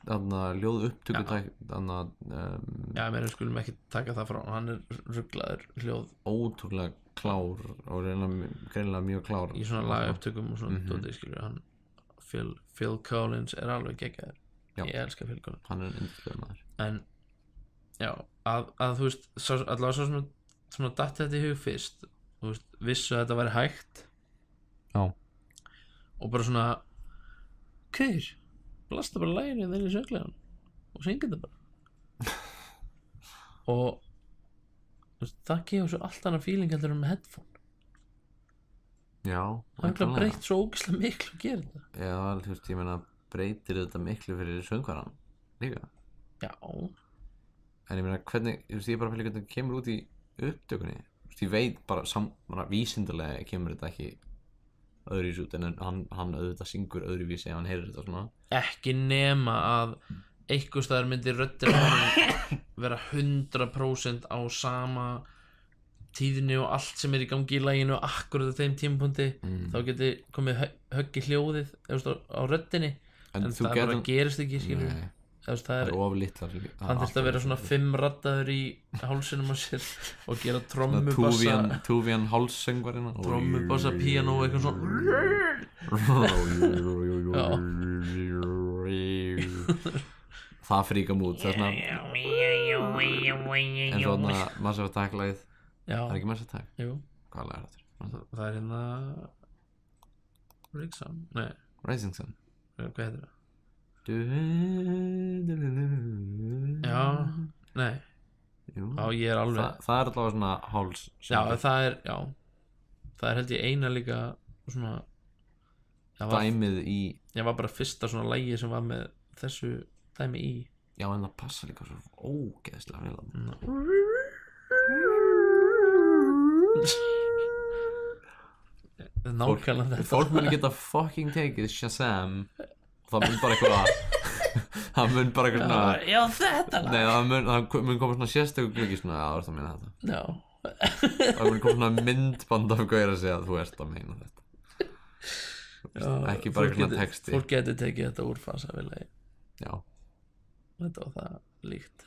Speaker 3: ljóð upptökutæk
Speaker 1: Já, ég meina, skulum ekki taka það frá, hann er rugglaður hljóð
Speaker 3: ótrúlega klár og greinilega mjög klár
Speaker 1: í svona lagaupptökum og svona dótið, skilur hann. Phil Collins er alveg geggjaður.
Speaker 3: Já.
Speaker 1: Ég elska Phil Collins.
Speaker 3: hann er yndislegur maður.
Speaker 1: En já, að þú veist, allavega svo svona datt þetta í hug fyrst, þú veist, vissu að þetta væri hægt.
Speaker 3: Já.
Speaker 1: Og bara svona blasta bara laginu þegar í sönglegan og syngja þetta bara. Og þú veist, það gefur svo allt annað feeling heldur en með headphone.
Speaker 3: Já,
Speaker 1: Það er breytt svo ógeðslega miklu að gera þetta.
Speaker 3: Já, þú veist, ég meina breytir þetta miklu fyrir söngvaran líka.
Speaker 1: Já,
Speaker 3: En ég meina, hvernig, þú veist, ég er bara að fylgja hvernig það kemur út í upptökunni. Þú veist, ég veit bara vísindalega kemur þetta ekki öðruvísi út, en hann auðvitað syngur öðruvísi ef hann heyrir þetta svona.
Speaker 1: ekki nema að einhvers staðar myndi röddin honum vera 100% á sama tíðni og allt sem er í gangi í laginu akkurat á þeim tímapunkti, þá geti komið högg í hljóðið á röddinni, en það bara gerist ekki, skilur.
Speaker 3: Nei,
Speaker 1: það er
Speaker 3: oflitlar.
Speaker 1: hann þurfti að vera svona 5 raddaður í hálsinum á sér og gera trommubassa
Speaker 3: Túvían hálssöngvarinn
Speaker 1: trommubassa, píanó og eitthvað svona.
Speaker 3: Það fríka mút. Það er svona en svona Massive Attack lagið.
Speaker 1: Já,
Speaker 3: Það er ekki Massive Attack.
Speaker 1: jú,
Speaker 3: Hvað lag er þetta?
Speaker 1: það er hérna Rickson, nei,
Speaker 3: Rising Sun.
Speaker 1: hvað heitir það? Já, nei,
Speaker 3: Jú.
Speaker 1: já, ég er alveg
Speaker 3: Það er allavega svona háls.
Speaker 1: já, það er held ég eina líka svona
Speaker 3: Dæmið í.
Speaker 1: ég var bara fyrsta svona lagi sem var með þessu dæmi í.
Speaker 3: Já, en það passa líka svo ógeðslega vel að
Speaker 1: nákvæmlega þetta.
Speaker 3: Fólk muni geta fucking tekið Shazam og það mun bara eitthvað það mun bara eitthvað svona
Speaker 1: Já, þetta lag.
Speaker 3: Nei, það mun koma svona sérstöku gluggi svona, já, þú ert að meina þetta.
Speaker 1: Já,
Speaker 3: Það mun koma svona myndband af gauðir að segja að þú ert að meina þetta. Ekki bara eitthvað svona texti.
Speaker 1: fólk geti tekið þetta úr fasa við lagi.
Speaker 3: Já.
Speaker 1: Þetta var það líkt.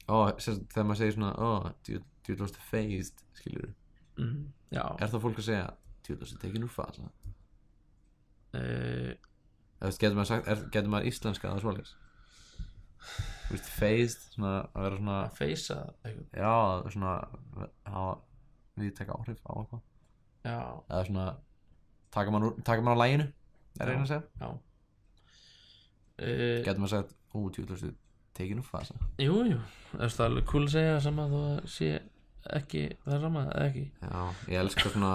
Speaker 3: Þegar maður segir svona dude was phased, skilur
Speaker 1: Já,
Speaker 3: Er það fólk að segja dude was taken úr fasa?
Speaker 1: uh,
Speaker 3: Getur maður íslenska það svoleiðis? Þú veist, phased, svona að vera svona
Speaker 1: að feysa eitthvað.
Speaker 3: Já, svona hafa viðtaka áhrif á eitthvað.
Speaker 1: Já,
Speaker 3: Eða svona taka maður á laginu, er einu að segja.
Speaker 1: já.
Speaker 3: Getur maður sagt, dude was taken úr fasa?
Speaker 1: Jú, það er alveg cool að segja sama þó að sé ekki það sama, eða ekki.
Speaker 3: Já, ég elska svona,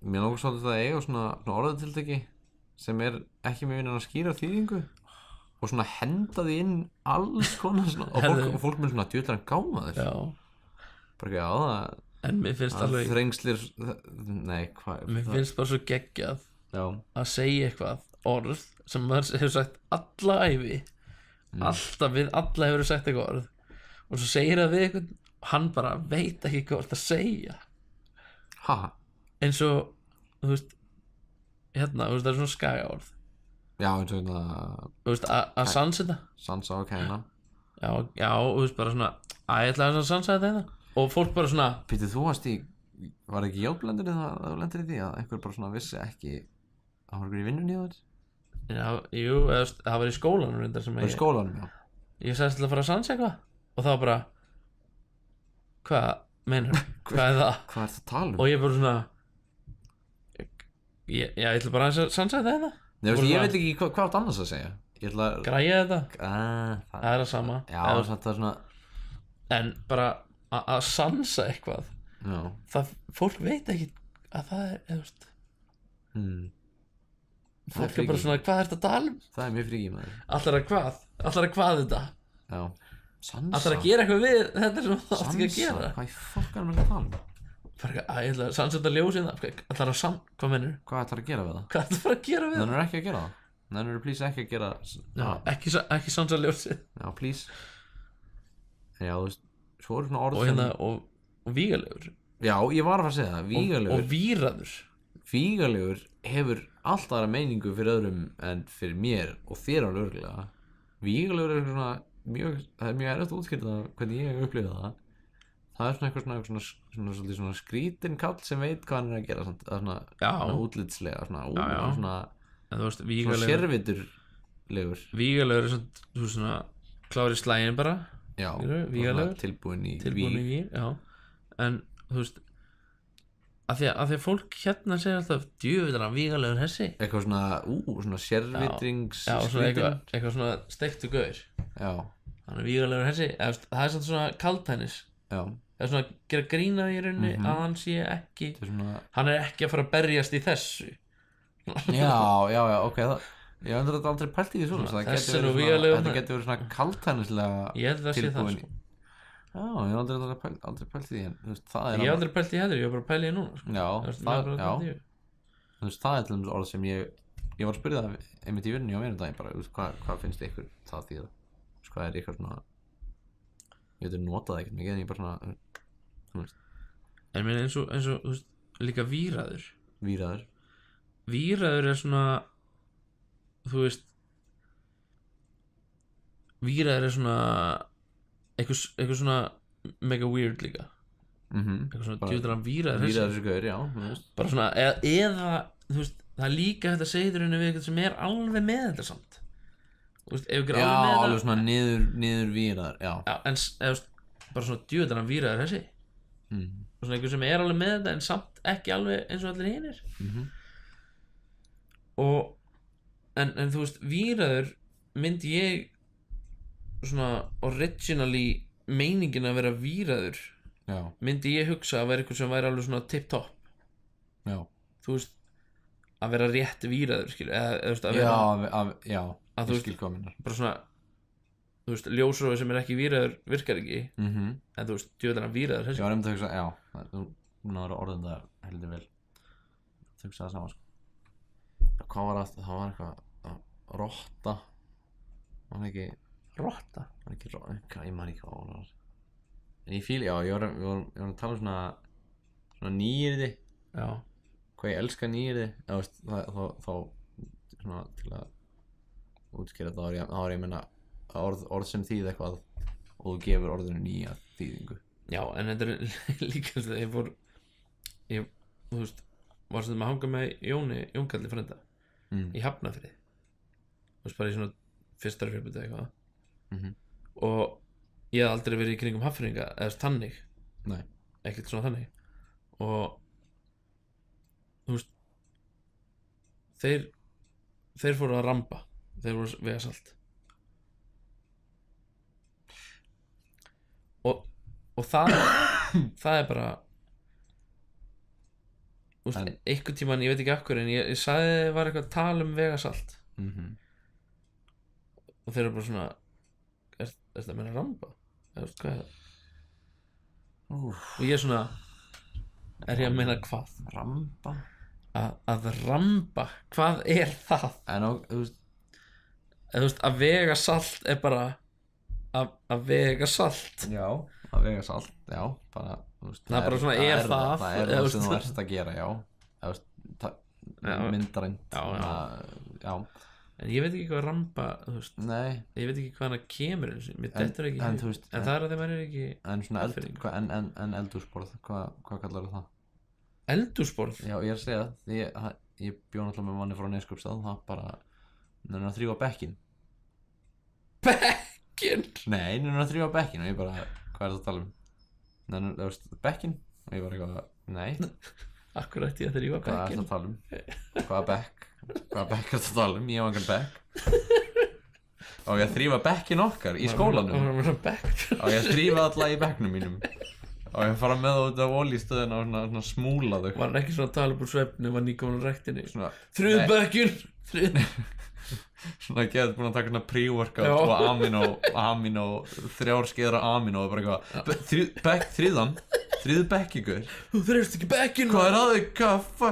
Speaker 3: mér langar svolítið að eiga svona orðatiltæki sem er ekki með vinnan að skýra þýðingu og svona henda því inn alls konar svona, og fólk með svona djöðlega gáma þess.
Speaker 1: Já,
Speaker 3: Bara ekki, já, það
Speaker 1: en mér finnst alveg
Speaker 3: þrengslir, nei, hvað
Speaker 1: mér finnst bara svo geggjað
Speaker 3: Já,
Speaker 1: að segja eitthvað orð sem maður hefur sagt alla ævi, alltaf við alla hefur sagt eitthvað orð og svo segir það við eitthvað og hann bara veit ekki hvað það segja,
Speaker 3: ha,
Speaker 1: eins og þú veist, hérna, þú veist, það er svona skagaorð,
Speaker 3: já, eins og hérna
Speaker 1: þú veist, að sanseta.
Speaker 3: sansa og kæna.
Speaker 1: Já, þú veist, bara svona að ég ætla að sansa þetta og fólk bara svona
Speaker 3: Pítur, þú varst í, var ekki játblendur það að þú lendir í því að einhver bara svona vissi ekki að hann var ykkur í vinnunni á þér?
Speaker 1: já, jú, eða, það var í skólanum reyndar sem
Speaker 3: Það er í skólanum, já.
Speaker 1: ég sagðist til að fara að sansa eitthvað og það var bara hvað meinar, hvað er það?
Speaker 3: Hvað ert að tala um?
Speaker 1: Og ég bara svona ég ætla bara að sansa þetta.
Speaker 3: Nei, veist, ég veit ekki hvað átt annars að segja. Ég ætla að
Speaker 1: Græja þetta,
Speaker 3: það
Speaker 1: það er það sama.
Speaker 3: Já, það er svona.
Speaker 1: En bara að sansa eitthvað,
Speaker 3: Já.
Speaker 1: það, fólk veit ekki að það er, þú veist. fólk bara svona, hvað ertu að tala um?
Speaker 3: Það mjög fríki maður.
Speaker 1: Allar að hvað þetta?
Speaker 3: Já. Sansa.
Speaker 1: Allar að gera eitthvað við þetta sem það átti ekki að gera.
Speaker 3: Sansa, hvað í fokkar með það tala um?
Speaker 1: Bara eitthvað, ég ætla að sannsetta ljósið það. Allar að hvað mennur?
Speaker 3: Hvað ætlar að gera við það?
Speaker 1: Hvað ætlar að fara að gera við það?
Speaker 3: Þannig ekki að gera það. Þannig please ekki að gera.
Speaker 1: Já, ekki sannsetta ljósið.
Speaker 3: Já, please. Já, þú veist, svo eru svona orð
Speaker 1: og hérna, og vígalegur.
Speaker 3: Já, ég var að fara að segja það, vígalegur.
Speaker 1: Og víraður.
Speaker 3: Vígalegur hefur alltaf aðra meiningu fyrir öðrum en fyrir mér og þér alveg örgulega. Vígalegur er svona það er mjög erfitt að útskýra það hvernig ég upplifa það. Það er svona svona skrítin kall sem veit hvað hann er að gera svona útlitslega svona
Speaker 1: en þú veist,
Speaker 3: svona sérviturlegur.
Speaker 1: Vígalegur er svona klári slægin bara.
Speaker 3: Já,
Speaker 1: vígalegur
Speaker 3: tilbúin í
Speaker 1: víg. Já, en þú veist að því að fólk hérna segir alltaf djöfull hann vígalegur hessi.
Speaker 3: Eitthvað svona sérvitrings
Speaker 1: eitthvað svona steiktu gaur.
Speaker 3: Já.
Speaker 1: Hann vígalegur hessi. Það er svona kaldhænis.
Speaker 3: Já.
Speaker 1: Það er svona að gera grína í rauninni að hann sé ekki hann er ekki að fara að berjast í þessu.
Speaker 3: Já, ok, ég hef aldrei pælt í því svona. Þetta getur verið svona kaldhænislega tilbúin. Já, ég hef aldrei pælt í því en
Speaker 1: ég hef aldrei pælt í heldur, ég hef bara pælt í því núna sko.
Speaker 3: Það er til dæmis orð sem ég var að spyrja það einmitt í vinnu á einum daginn bara, hvað finnst ykkur það því hvað er ykkur svona ég veit notað ekkert mikið en ég bara svona
Speaker 1: en mér eins og líka víraður er svona þú veist víraður er svona eitthvað svona mega weird líka eitthvað svona djúðan víraður
Speaker 3: gaur, já
Speaker 1: bara svona, eða þú veist, það er líka þetta segður henni við eitthvað sem er alveg með þetta samt þú veist, ef ekki er alveg með þetta
Speaker 3: alveg svona niður víraður, já
Speaker 1: en bara svona djúðan víraður þessi svona eitthvað sem er alveg með þetta en samt ekki alveg eins og allir hinir og en þú veist, víraður myndi ég svona originally meiningin að vera víraður myndi ég hugsa að vera eitthvað sem væri alveg svona tip-top þú veist að vera rétt víraður eða að vera
Speaker 3: að þú veist
Speaker 1: bara svona þú veist ljósrófi sem er ekki víraður virkar ekki en þú veist djöðlega víraður
Speaker 3: ég var að hugsa þú náður orðin það heldur vel þú hugsaði það saman sko hvað var það var eitthvað rotta var ekki
Speaker 1: rotta
Speaker 3: ég man ekki hvað var en ég fíl, ég var að tala um svona nýyrði hvað ég elska nýyrði þá svona til að útskýra þá er ég meina orð sem þýð eitthvað og þú gefur orðinu nýja þýðingu
Speaker 1: já, en þetta er líka þegar ég þú veist, var sem að hanga með Jónkalli frænda í Hafnarfirði þú veist, bara í svona fyrsta fyrirbyrði eitthvað og ég hef aldrei verið í kringum Hafnfirðinga eða þannig ekkert svona þannig og þú veist þeir fóru að ramba þeir voru vega salt og það er bara þú veist, einhvern tímann, ég veit ekki akkur en ég sagði það var eitthvað að tala um vega salt og þeir eru bara svona er þetta að meina ramba? Eða veist hvað er það? Og ég er svona er ég að meina hvað?
Speaker 3: Ramba?
Speaker 1: Að ramba, hvað er það?
Speaker 3: En þú
Speaker 1: veist að vega salt er bara að vega salt
Speaker 3: já, að vega salt, já bara, veist,
Speaker 1: það er bara svona það er
Speaker 3: það sem þú ert að gera, já myndarænt já
Speaker 1: en ég veit ekki hvað ramba þú veist,
Speaker 3: nei
Speaker 1: ég veit ekki hvað hana kemur mér dettur ekki
Speaker 3: en
Speaker 1: það er að þeim er ekki
Speaker 3: en svona en eldhúsborð hvað kallar það?
Speaker 1: Eldhúsborð?
Speaker 3: Já, ég er að segja það ég bjó náttúrulega með manni frá Neskjöpstað það bara að þrífa bekkin
Speaker 1: bekkin?
Speaker 3: Nei, að þrífa bekkin og ég bara, hvað er það að tala um? Það veist, bekkin og ég bara eitthvað, nei
Speaker 1: akkur ætti ég að þrífa bekkin?
Speaker 3: Hvað er það að tala um? Hvaða bekk er það að tala um? Ég hef engan bekk og ég að þrífa bekkin okkar í skólanum
Speaker 1: og ég
Speaker 3: að þrífa alla í bekknum mínum og ég fara með út af olístöðina og svona smúla þau
Speaker 1: Var hann ekki svona að tala upp úr svefni var nýkomin á ræktinni
Speaker 3: svona,
Speaker 1: Þriðbekkjur
Speaker 3: svona getur búin að taka svona pre-workout og amino 3 skeiðar af amino og bara eitthvað þriðu bekkingur
Speaker 1: Þú þreifst ekki bekkinn
Speaker 3: hvað er að þig, kaffa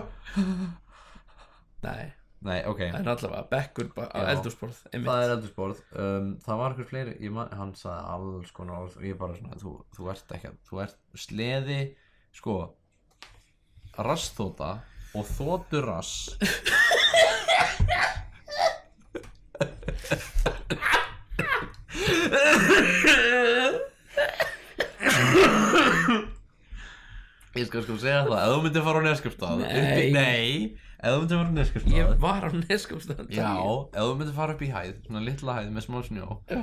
Speaker 3: Nei, ok
Speaker 1: En allavega, bekkur bara á eldhúsborð
Speaker 3: það er eldhúsborð það var eitthvað fleiri hann sagði alls konar orð og ég bara svona þú ert ekki þú ert sleði sko rassþóta og þóturass ég skal sko segja það ef þú myndir fara á Neskaupstað nei ef þú myndir fara á Neskaupstað
Speaker 1: Ég var á Neskaupstað
Speaker 3: já, ef þú myndir fara upp í hæð svona litla hæð með smá snjó
Speaker 1: Já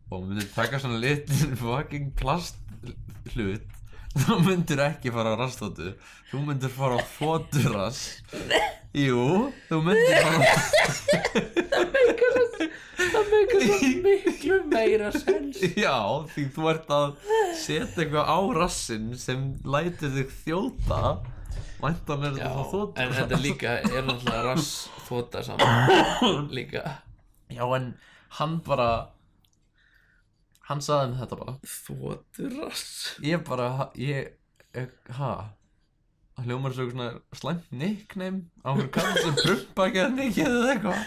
Speaker 3: og myndir taka svona litin fucking plast hlut þá myndir ekki fara á rassþóttu þú myndir fara á þóturass jú, þú myndir fara á
Speaker 1: Það meikar svo miklu meira sens
Speaker 3: já, því þú ert að setja eitthvað á rassinn sem lætur þig þjóta væntanlega
Speaker 1: Já,
Speaker 3: þetta þá þóturass
Speaker 1: en þetta líka er náttúrulega rass þóta saman líka
Speaker 3: já, en hann sagði mér þetta bara
Speaker 1: Þóturass
Speaker 3: ég það hljómar svo svona slæmt nickname á einhverjum kall sem prumpa ekki að nikið eða eitthvað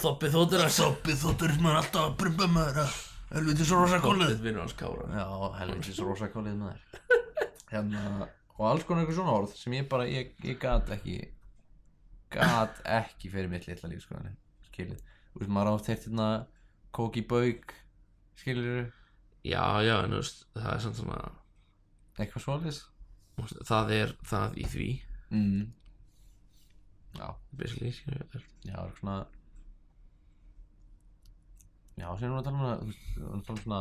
Speaker 1: Þoppið þóturass
Speaker 3: Soppið þótturinn maður alltaf að prumpa maður helvitis rosakólið
Speaker 1: Þoppið vinnur hans Kára
Speaker 3: já, helvitis rosakólið maður og alls konar eitthvað svona orð sem ég gat ekki fyrir mitt litla líf sko skilið, þú veist maður átt heitt hérna kóki bauk skilurðu
Speaker 1: Já, en þú veist, það er samt svona
Speaker 3: eitthvað svoleiðis
Speaker 1: Það er það í því
Speaker 3: já,
Speaker 1: Basically, skilur
Speaker 3: já, það er svona já, sem við erum að tala um svona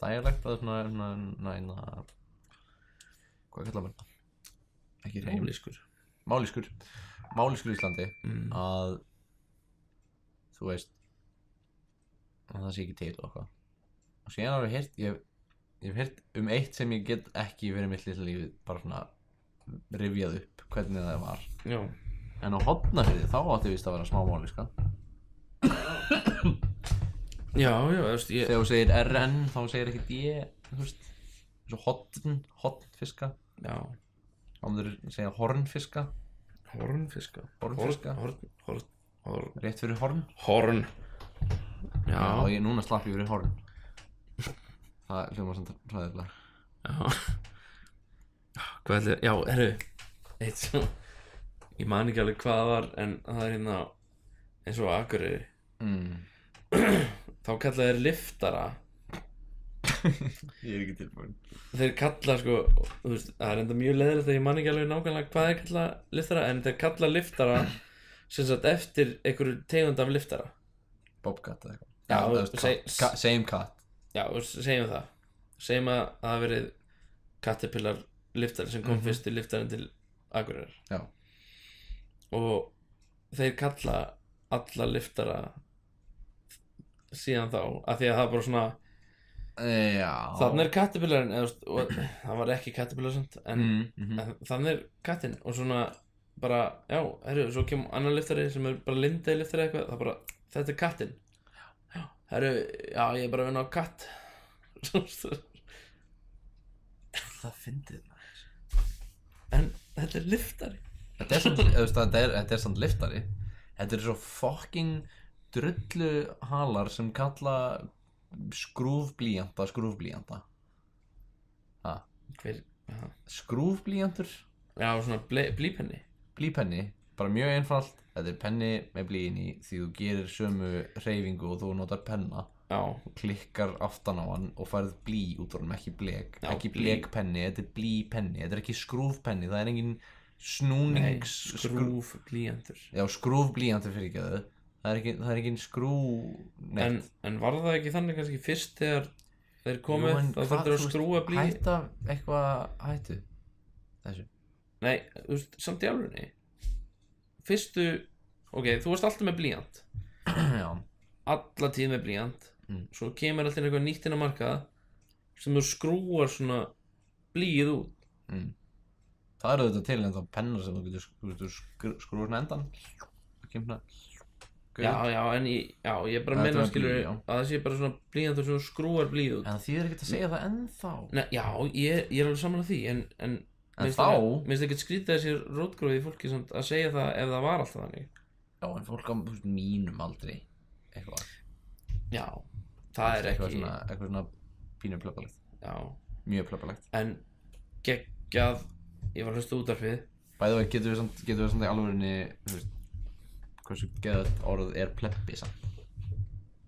Speaker 3: dialekt eða svona hvað kallar maður þetta? Ekki hreim Mállýskur í Íslandi að þú veist að það sé ekki til og eitthvað og síðan har ég hef heyrt eitt sem ég get ekki verið mitt litla lífið bara svona rifjað upp hvernig það var
Speaker 1: Já
Speaker 3: en á Hornafirði þá átti víst að vera smá mállýska
Speaker 1: Já, þú veist,
Speaker 3: þegar þú segir RN þá segir ekki D þú veist eins og hornfiska
Speaker 1: Já
Speaker 3: þá myndir segja hornfiska
Speaker 1: Hornfiska
Speaker 3: rétt fyrir horn
Speaker 1: Já
Speaker 3: ég núna slapp ég fyrir horn það hljómar samt hræðilega
Speaker 1: Já Hvað ætli, já, eitt svo Ég man ekki alveg hvað það var en það er hérna eins og á Akureyri þá kalla þeir liftara
Speaker 3: ég er ekki tilbúin
Speaker 1: þeir kalla sko þú veist, það er enda mjög leiðilegt að ég man ekki alveg nákvæmlega hvað þeir kalla liftara en þeir kalla liftara sem sagt eftir einhverju tegund af liftara
Speaker 3: Bobcat eða eitthvað
Speaker 1: Já,
Speaker 3: same cat
Speaker 1: Já, segjum það segjum að það hafi verið Caterpillar liftari sem kom fyrst í liftarinn til Akureyrar
Speaker 3: já
Speaker 1: og þeir kalla alla liftara síðan þá af því að það er bara svona
Speaker 3: já
Speaker 1: þannig er Caterpillarinn og það var ekki Caterpillar samt en þannig er kattinn og svona bara, já, svo kemur annar liftari sem er bara Lindey liftari eitthvað það bara, þetta er kattinn já, já, ég er bara að vinna á katt
Speaker 3: það fyndið
Speaker 1: en þetta er liftari
Speaker 3: þetta er samt liftari þetta er svo fucking drullu halar sem kalla skrúfblýanta skrúfblýantur
Speaker 1: já, svona blýpenni
Speaker 3: bara mjög einfalt þetta er penni með blýin í því þú gerir sömu hreyfingu og þú notar penna
Speaker 1: já.
Speaker 3: og klikkar aftan á hann og færð blý út úr hann, ekki blek
Speaker 1: Já,
Speaker 3: ekki blekpenni, þetta er blýpenni þetta er ekki skrúfpenni, það er engin snúnings
Speaker 1: skrúfblýantur
Speaker 3: já, skrúfblýantur fyrir ekki það er engin skrú
Speaker 1: en var það ekki þannig kannski fyrst þegar þeir komið þá þurftur að skrúa blý
Speaker 3: hætta eitthvað hættu þessu
Speaker 1: nei, þú veist, samt í alvörunni fyrstu, ok, þú varst alltaf með blýant
Speaker 3: já
Speaker 1: alla tíð með blýant svo kemur alltaf eitthvað nýtt inn á markað sem þú skrúar svona blýið út.
Speaker 3: Það eru þetta til en þá pennar sem þú getur skrúið svona endan. Það kemur svona
Speaker 1: Já, en ég er bara að
Speaker 3: Þetta
Speaker 1: meina
Speaker 3: var
Speaker 1: skilur
Speaker 3: blý, já.
Speaker 1: að það sé bara svona blýantur sem skrúar blýið út.
Speaker 3: En það þýðir ekkert að segja það ennþá.
Speaker 1: Nei, já, ég er alveg sammála því en
Speaker 3: þá
Speaker 1: minnst ekkert skrítið þessi rótgróið í fólki samt að segja það ef það var alltaf þannig.
Speaker 3: Já, en fólk á mínum aldrei eitthvað
Speaker 1: Já, það er ekki
Speaker 3: eitthvað svona pínu plöppalegt.
Speaker 1: Já,
Speaker 3: Mjög plöppalegt.
Speaker 1: en geggjað ég var að hlusta útvarpið.
Speaker 3: Bæði og getur við samt í alvörinni, þú veist, hversu geðvægt orð er plebbi samt.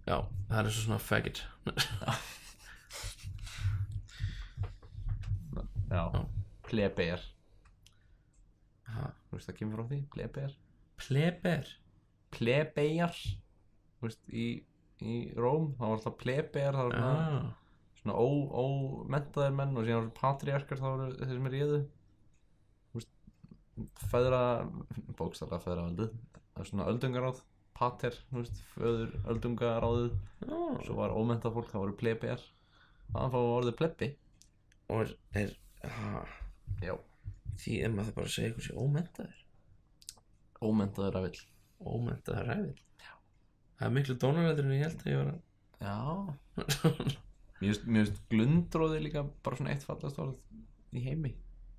Speaker 1: Já, það er svo svona faggot.
Speaker 3: Já, plebejar.
Speaker 1: Ha,
Speaker 3: Þú veist, það kemur frá því, plebejar.
Speaker 1: pleber.
Speaker 3: Plebejar, þú veist, í Róm, það var alltaf plebejar, það var svona ómenntaðir menn og síðan var patriarkar, það voru þeir sem réðu. Þú veist, bókstaflega feðravaldið. Það er svona öldungaráð, pater, þú veist, föður öldungaráðið. Svo var ómenntað fólk, það voru plebejar. Þaðan fá orðið plebbi.
Speaker 1: Og
Speaker 3: Já.
Speaker 1: því maður bara að segja eitthvað sé ómenntaður.
Speaker 3: Ómenntaður ræfill.
Speaker 1: Ómenntaður ræfill. Já. Það er miklu dónarættur en ég held að ég var að
Speaker 3: Já. Mér finnst glundróði líka bara svona eitt fallast orð í heimi.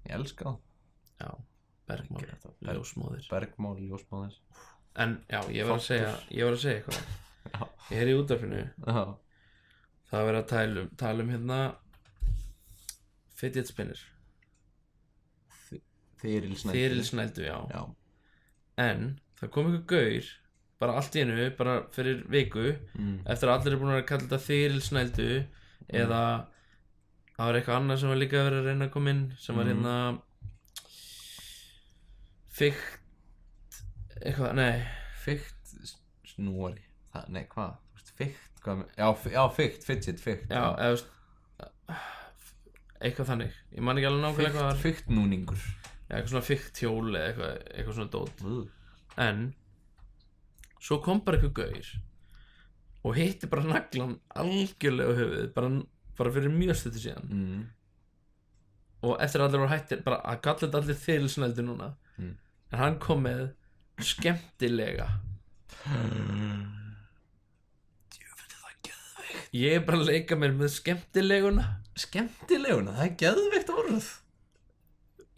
Speaker 3: Ég elska það.
Speaker 1: Já, bergmál, ljósmóðir.
Speaker 3: Bergmál, ljósmóðir.
Speaker 1: En já, ég var að segja eitthvað.
Speaker 3: Já.
Speaker 1: Ég er í útvarpinu.
Speaker 3: Já.
Speaker 1: Það var verið að tala um hérna fidget spinner. Þyrilsnældu, já. En það kom einhver gaur bara allt í einu, bara fyrir viku eftir að allir er búin að kalla þetta þyrilsnældu eða það var eitthvað annað sem var líka verið að reyna að koma inn sem var hérna
Speaker 3: Fikt snúari. Nei, hvað? Þú veist, fikt, hvað? Já, fikt, fidget.
Speaker 1: Já, eða eitthvað þannig. Ég man ekki alveg nákvæmlega hvað það var.
Speaker 3: Fiktnúningur.
Speaker 1: Já, eitthvað svona fikthjól eða eitthvað svona dót. En svo kom bara eitthvað gaur og hitti bara naglan algjörlega á höfuðið bara fyrir mjög stuttu síðan. Og eftir að allir voru hættir bara að kalla þetta allir þyrilsnældu núna. En hann kom með skemmtilega. Djöfull, það er geðveikt. Ég er bara að leika mér með skemmtileguna.
Speaker 3: Skemmtileguna, það er geðveikt orð.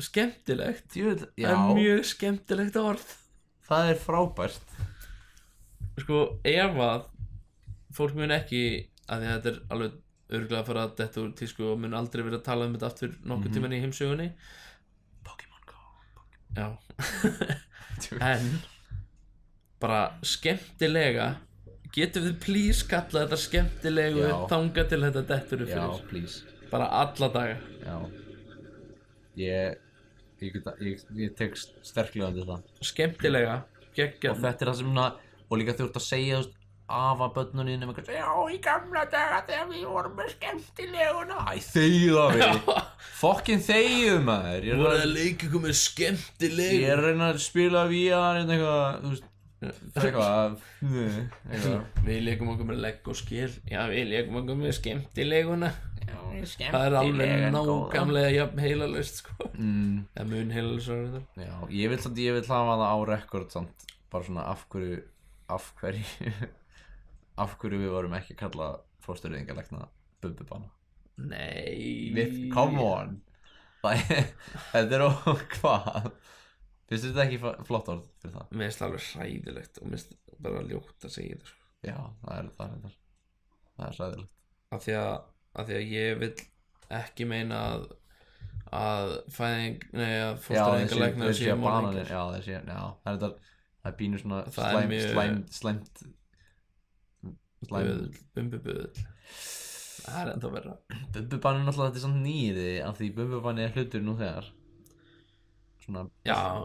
Speaker 1: Skemmtilegt.
Speaker 3: Djöfull, já.
Speaker 1: Það er mjög skemmtilegt orð.
Speaker 3: Það er frábært.
Speaker 1: Sko, ef að fólk mun ekki, að því að þetta er alveg örugglega að fara að detta úr tísku og mun aldrei verið að tala um þetta aftur nokkuð tímann í heimsögunni. Pokémon Go. Já. En bara skemmtilega, getum við please kalla þetta skemmtilegu þangað til þetta dettur upp fyrir?
Speaker 3: Já, please.
Speaker 1: Bara alla daga.
Speaker 3: Já. Ég tek sterklega undir það.
Speaker 1: Skemmtilega, geggjað.
Speaker 3: Og þetta er það sem svona, og líka þú ert að segja, þú veist, afa börnunni nema eitthvað, já, í gamla daga þegar við vorum með skemmtileguna. Æ, þegið af því. Fokkin þegið, maður.
Speaker 1: Voru að leika ykkur með skemmtilegu.
Speaker 3: Ég er að reyna að spila VR eitthvað, þú veist, eitthvað.
Speaker 1: Við leikum okkur með legg og skil. Já, við leikum okkur með skemmtileguna. Það er alveg nákvæmlega jafn heilalaust, sko. Það mun heilalaust á þetta. Já,
Speaker 3: ég vil hafa það á rekord samt, bara svona af hverju við vorum ekki að kalla fóstureyðingarlækna bumbubana.
Speaker 1: Nei.
Speaker 3: Come on. Þetta er hvað? Finnst þetta ekki flott orð fyrir það?
Speaker 1: Mér finnst það alveg hræðilegt og mér finnst bara ljótt að segja þetta.
Speaker 3: Já, það er hræðilegt.
Speaker 1: Af því að ég vil ekki meina að fóstureyðingarlæknar séu morðingjar.
Speaker 3: Já, það er pínu svona slæmt
Speaker 1: bumbuböðull. Það er ennþá verra.
Speaker 3: Bumbubann er náttúrulega, þetta er svona nýði af því bumbubann er hlutur nú þegar svona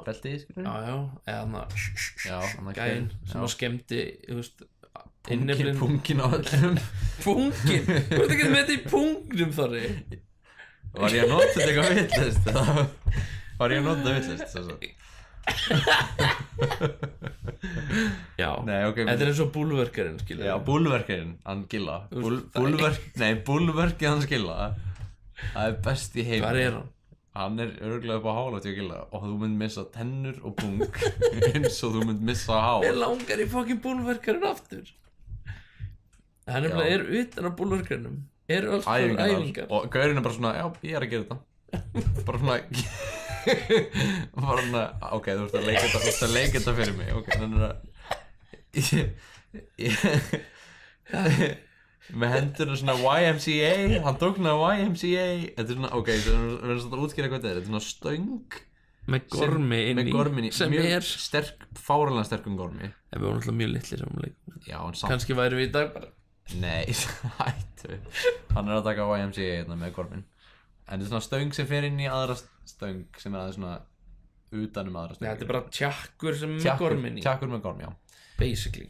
Speaker 3: belti, skilur við?
Speaker 1: Já, eða gæinn sem að skemmti, þú veist, inneflin.
Speaker 3: Pungin á öllum.
Speaker 1: Pungin? Þú ert ekki með þetta í pungnum, Þorri?
Speaker 3: Var ég að nota þetta eitthvað vitlaust? Var ég að nota þetta vitlaust?
Speaker 1: Já, þetta er eins og búlverkarinn, skilur.
Speaker 3: Já, búlverkarinn, hann Gilla. Búlverkið hann Gilla Það er best í heim.
Speaker 1: Hvar er hann?
Speaker 3: Hann er örugglega upp á hála og þú mynd missa tennur og pung eins og þú mynd missa hár.
Speaker 1: Mér langar í fucking búlverkarinn aftur. Það er nefnilega er utan á búlverkarnum eru alls konar æfingar.
Speaker 3: Og gaurinn er bara svona, já, ég er að gera þetta. Bara svona bara svona, ok, þú ert að leika þetta fyrir mig. Ok, þannig að með hendurna svona YMCA, hann tók svona YMCA. Þetta er svona, ok, við erum svona að útskýra hvað þetta er. Þetta er svona stöng
Speaker 1: með gormi inni
Speaker 3: með gormin í,
Speaker 1: sem
Speaker 3: mjög
Speaker 1: er
Speaker 3: sterk, fáránlega sterkum gormi.
Speaker 1: En við vorum alltaf mjög litlir saman leikum.
Speaker 3: Já, en samt.
Speaker 1: Kannski væri við í dag bara.
Speaker 3: Nei, hættu. Hann er að taka YMCA hérna með gormin. En þetta er svona stöng sem fer inn í aðra stöng sem er aðeins svona utanum aðra stöng.
Speaker 1: Þetta er bara tjakkur sem með gormin í.
Speaker 3: Tjakkur með gorm, já.
Speaker 1: Basically.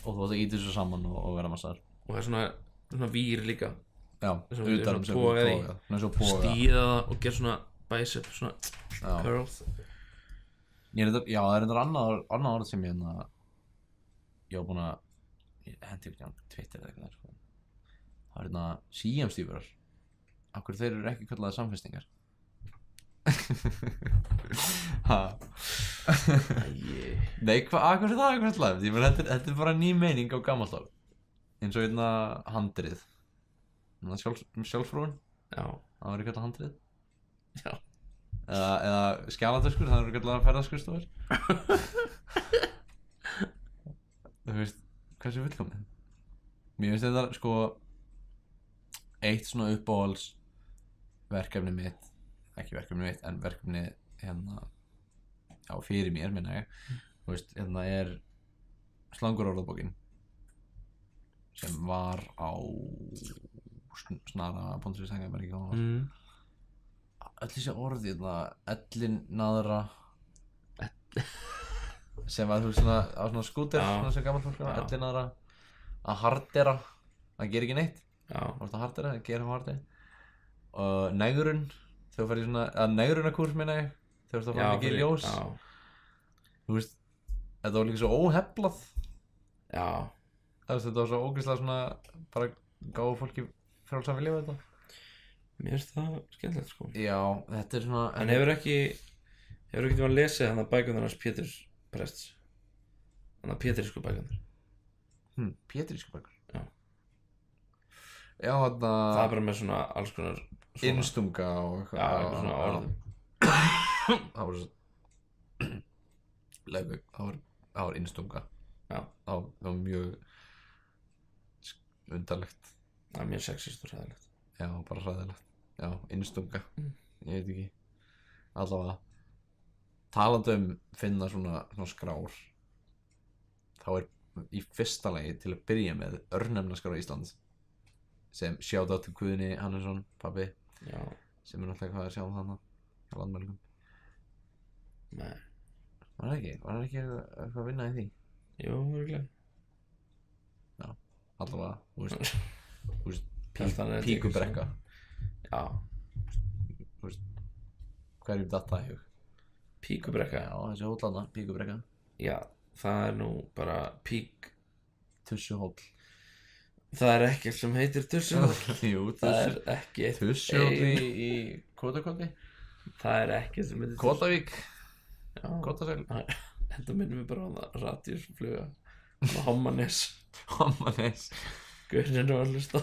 Speaker 3: Og þú átt að íta þessu saman og vera massar.
Speaker 1: Og það er svona vír líka.
Speaker 3: Já, utanum sem við tóga. Svona svo póga.
Speaker 1: Stíða það og gera svona bicep, svona curls.
Speaker 3: Já, það er þetta annað orð sem ég var búinn að hendi ykkur á Twitter eða eitthvað sko. Það er hérna síamstýpurar. Af hverju þeir eru ekki kallaðir samfestingar? Ha? Nei, af hverju það er kallaðir? Þetta er bara ný meining á gamalt orð. Eins og hérna handrið. Sjálfsfróun.
Speaker 1: Já.
Speaker 3: Það verður kallað handrið.
Speaker 1: Já.
Speaker 3: Eða skjálatöskur, það verður kallað ferðaskrifstofur. Þú veist, hversu fullkomið? Mér finnst þetta sko eitt svona uppáhalds verkefni mitt, ekki verkefni mitt en verkefni hérna, já, fyrir mér minna ég. Þú veist, hérna er slangurorðabókin sem var á snara.is hengið mér ekki á öll þessi orði hérna, ellin naðra sem var þú veist svona á svona skúter svona sem gammal fólk ellin naðra að hardera, að gera ekki neitt. Þú veist að hardera, að gera hardera. Og negrun, þegar þú ferð í svona, að negrunarkúrs minna ég, þegar þú ferð mikið í ljós. Þú veist, þetta var líka svo óheflað. Já. Þetta var svo ógeðslega svona, bara gáðu fólki frjálsan vilja við þetta.
Speaker 1: Mér finnst það skemmtilegt sko.
Speaker 3: Já, þetta er svona...
Speaker 1: En hefur ekki tíma að lesa þannig bækurnar hans Péturs prests? Þannig pétrísku bækurnar.
Speaker 3: Pétrísku bækur?
Speaker 1: Já.
Speaker 3: Já, þetta...
Speaker 1: Það er bara með svona alls konar...
Speaker 3: Innstunga og eitthvað.
Speaker 1: Já, eitthvað svona orðum.
Speaker 3: Það var svo... Leifug, það var innstunga. Já. Það var mjög... undarlegt.
Speaker 1: Það er mjög sexist og hræðilegt.
Speaker 3: Já, bara hræðilegt. Já, innstunga. Ég veit ekki. Allavega. Talandi finna svona skrár. Þá er í fyrsta lagi til að byrja með örnefnaskrá Íslands. Sem shout out til Guðni Hannesson, pabbi. Já. Sem er náttúrulega hvað að sjá þarna. Á landmælingum. Nei. Var það ekki eitthvað að vinna í því? Jú, örugglega. Já, allavega, þú veist, píkubrekka. Já. Þú veist, hverjum datt það í hug? Píkubrekka? Já, þessi hóllana, píkubrekka. Já, það er nú bara pík... Tussuhóll. Það er ekkert sem heitir tussuhóll. Jú, það er ekki tussuhóll í Kotakoti. Það er ekkert sem heitir Kotavík. Já. Kotasel. Þetta minnum við bara á það radíusfluga. Hommanes. Hommanes. Guðin er nú að hlusta.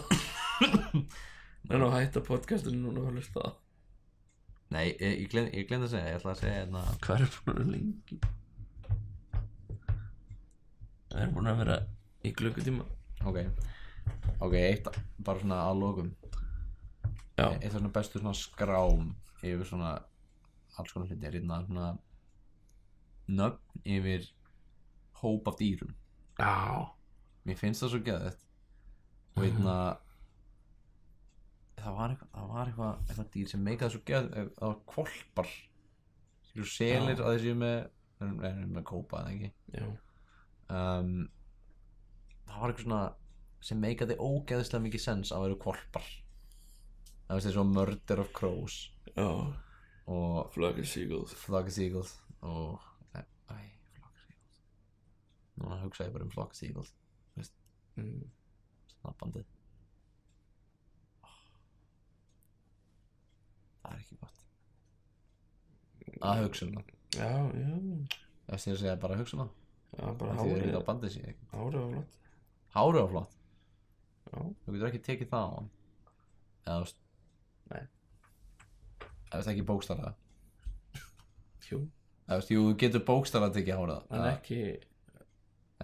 Speaker 3: Það er nú að hætta podcastinu núna að hlusta. Nei, ég gleymdi að segja. Ég ætla að segja hérna. Hvað er búin að vera lengi? Það er búin að vera í klukkutíma. Ok, eitt bara svona að lokum. Já. Eitt af svona bestu svona skrám yfir svona alls konar hluti er hérna svona nöfn yfir hóp af dýrum. Já. Mér finnst það svo geðveikt. Og hérna það var eitthvað dýr sem meikaði svo geðveikt. Það var hvolpar. Skilur selir að þessu með kópa eða ekki. Já. Það var eitthvað svona sem meikaði ógeðslega mikið sens að vera hvolpar. Það veist eins og Murder of Crows. Já. Og Flock of Seagulls. Og Flock of Seagulls. Núna hugsa ég bara Flock of Seagulls. Veist? Snabbandið. Það er ekki gott að hugsa um það.
Speaker 1: Já,
Speaker 3: Þess að segja bara að hugsa um það.
Speaker 1: já, bara
Speaker 3: Því það er
Speaker 1: hárið
Speaker 3: ekki á bandið sér.
Speaker 1: Hárið var flott.
Speaker 3: Hárið var flott.
Speaker 1: Já.
Speaker 3: Þú getur ekki tekið það á hann. Eða þú veist.
Speaker 1: Nei.
Speaker 3: Eða þú veist ekki bókstaflega.
Speaker 1: Jú,
Speaker 3: Eða þú veist, jú, þú getur bókstaflega tekið hárið það.
Speaker 1: en ekki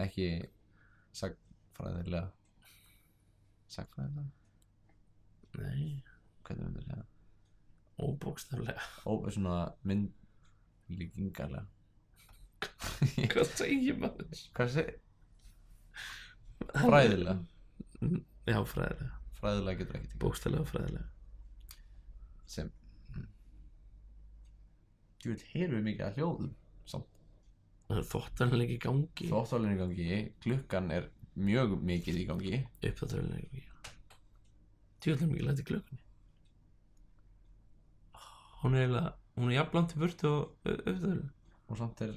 Speaker 3: Ekki sagfræðilega. Sagfræðilega?
Speaker 1: Nei,
Speaker 3: Hvernig myndir segja það?
Speaker 1: óbókstaflega.
Speaker 3: Svona myndlíkingarlega.
Speaker 1: Hvað segir maður?
Speaker 3: Hvað segir? Fræðilega.
Speaker 1: Já, fræðilega.
Speaker 3: Fræðilega getur ekki tekið.
Speaker 1: Bókstaflega og fræðilega.
Speaker 3: Sem Þú veit, heyrðu við mikið að hljóðum samt.
Speaker 1: Það er þvottanleik í gangi.
Speaker 3: Þvottalinn í gangi, klukkan er mjög mikið í gangi.
Speaker 1: Uppþvottanleik í gangi. Tjóðlega mikið lætt í klukkunni. Hún er jafn langt í burtu og uppþvottanleik.
Speaker 3: Og samt er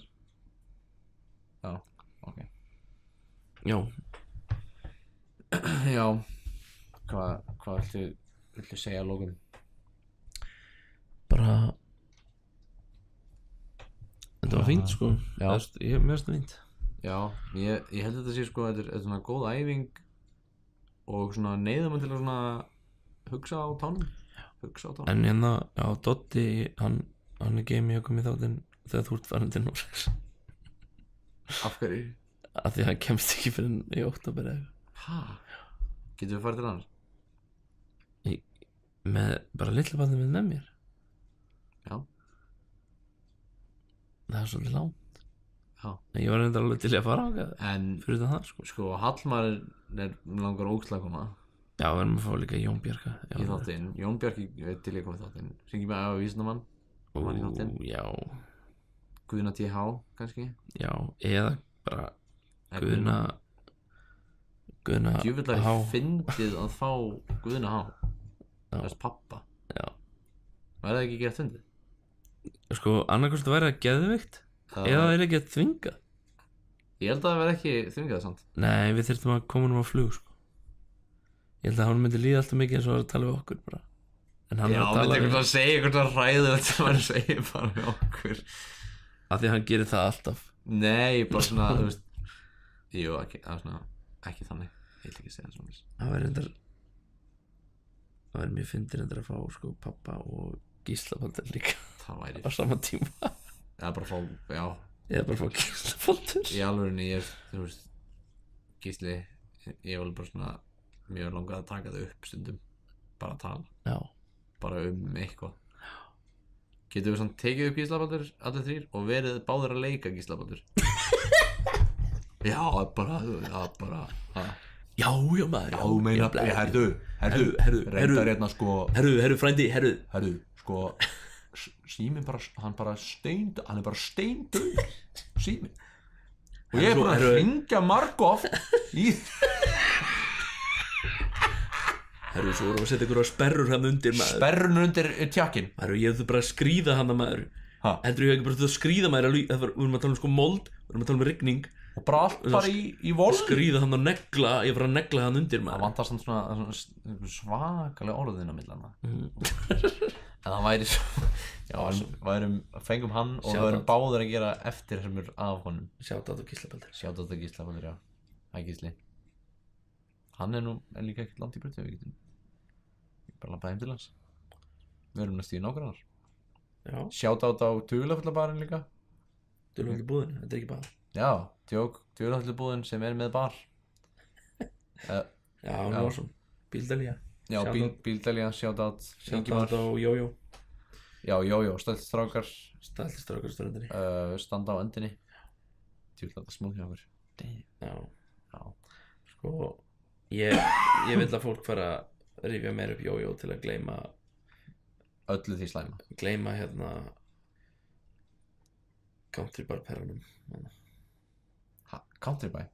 Speaker 3: Já, ok.
Speaker 1: Já.
Speaker 3: Já. Hvað viltu segja að lokum?
Speaker 1: Bara Þetta var fínt sko.
Speaker 3: Já.
Speaker 1: Mér finnst það fínt.
Speaker 3: Já, ég held að þetta sé sko, þetta er svona góð æfing og svona neyða mann til að svona hugsa á tánum.
Speaker 1: En hérna, já, Doddi, hann er geimi að koma í þáttinn þegar þú ert farin til Noregs.
Speaker 3: Af hverju?
Speaker 1: Af því að hann kemst ekki fyrir í október eða
Speaker 3: Hæ? Getum við farið til hans?
Speaker 1: með bara litla barnið með mér.
Speaker 3: Já.
Speaker 1: Það er svolítið langt.
Speaker 3: Já.
Speaker 1: En ég var reyndar alveg til í að fara á
Speaker 3: En
Speaker 1: fyrir utan það sko.
Speaker 3: sko, Hallmar er langar ógstlega að koma
Speaker 1: Já, við erum að fá líka Jón Bjarka
Speaker 3: í þáttinn. Jón Bjarki er til í að koma í þáttinn. Syngi með að vísindamann. Var í þáttinn.
Speaker 1: Já,
Speaker 3: Guðna TH kannski.
Speaker 1: já, eða bara Guðna
Speaker 3: Djúvillar
Speaker 1: H.
Speaker 3: fyndið að fá Guðna H.
Speaker 1: Já.
Speaker 3: Þess pappa.
Speaker 1: Já.
Speaker 3: Væri það ekki gett fyndið?
Speaker 1: Sko, annarkost væri það geðveikt eða það er ekki að þvinga.
Speaker 3: Ég held að það verði ekki þvingað samt.
Speaker 1: Nei, við þurftum að koma á flug sko. Ég held að hann myndi líða alltaf mikið eins og að tala við okkur bara. En hann
Speaker 3: Já, myndi einhvern veginn að segja einhvern veginn ræðilegt sem hann segir bara við okkur.
Speaker 1: Af því að hann gerir það alltaf.
Speaker 3: Nei, bara svona, þú veist. Jú, ekki, það er svona, ekki þannig. Ég vil ekki segja það svona.
Speaker 1: Það væri mjög fyndir að fá sko pappa og Gísla Baldur líka
Speaker 3: Það væri
Speaker 1: á sama tíma.
Speaker 3: Eða bara fá, já.
Speaker 1: Eða bara fá Gísla Baldur.
Speaker 3: Í alvörunni, þú veist, Gísli, ég vil bara svona mjög langað að taka það upp stundum. Bara að tala.
Speaker 1: Já.
Speaker 3: Bara eitthvað. Getum við svona tekið upp Gísla Baldur, allir þrír, og verið báðir að leika Gísla Baldur. Já, bara.
Speaker 1: Já, maður.
Speaker 3: Já, meina, herðu, reyndar hérna sko.
Speaker 1: Herðu, frændi,
Speaker 3: Herðu, sko, síminn bara, hann er bara steindauður, síminn. Og ég er búinn að hringja margoft í.
Speaker 1: Herru, svo vorum við að setja ykkur á sperrur hann undir maður.
Speaker 3: Sperrun undir tjakkinn.
Speaker 1: Herru, ég hefði bara að skríða hann að maður. Heldur ég ekki bara að skríða maður, við erum að tala um sko mold, við erum að tala um rigning.
Speaker 3: Og bara allt bara í vol.
Speaker 1: Skríða hann og negla, ég var að negla hann undir maður.
Speaker 3: Það vantar svona svakalega orðin á millana. En það væri svo, já, fengum hann og við erum báðir að gera eftirhermur af honum.
Speaker 1: Shoutout á Gísla Baldur.
Speaker 3: Shoutout á Gísla Baldur, já. Hæ Gísli. Hann er líka ekkert langt í burtu, við getum bara labbað heim til hans. Við erum næstu í nágrannar.
Speaker 1: Já.
Speaker 3: Shoutout á Dularfullabarinn líka.
Speaker 1: Dularfullabúðin, þetta er ekki bara.
Speaker 3: Já, Dularfullabúðin sem er með bar.
Speaker 1: Já, hann var svona. Bíldalía.
Speaker 3: Já, Bíldalía, shoutout.
Speaker 1: Shoutout á Jójó.
Speaker 3: Já, Jójó, stæltistrákar.
Speaker 1: Stæltistrákar á ströndinni.
Speaker 3: Standa á endinni. Djúvillega smúð hjá okkur.
Speaker 1: Já. Sko, ég vil að fólk fara að rifja meir upp Jójó til að gleyma
Speaker 3: öllu því slæma.
Speaker 1: Gleyma hérna Country Bar perranum.
Speaker 3: Country Bar?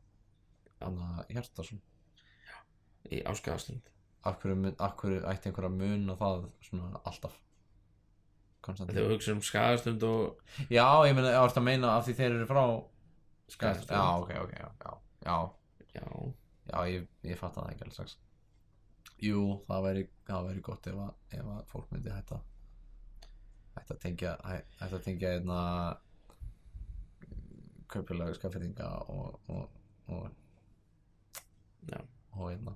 Speaker 3: Anna Hjartarsson.
Speaker 1: Já, í Áskagaströnd.
Speaker 3: Af hverju ætti einhverja mun og það svona alltaf? Konstant.
Speaker 1: Þegar við hugsa Skagaströnd og...
Speaker 3: Já, ég meina, ég ætti að meina af því þeir eru frá
Speaker 1: Skagaströnd.
Speaker 3: Já, ok, já, ég fatt það ekki alveg strax. Jú, það væri gott ef að fólk myndi hætta hægt að tengja einna kaupfélag Skagfirðinga og
Speaker 1: Já.
Speaker 3: og einna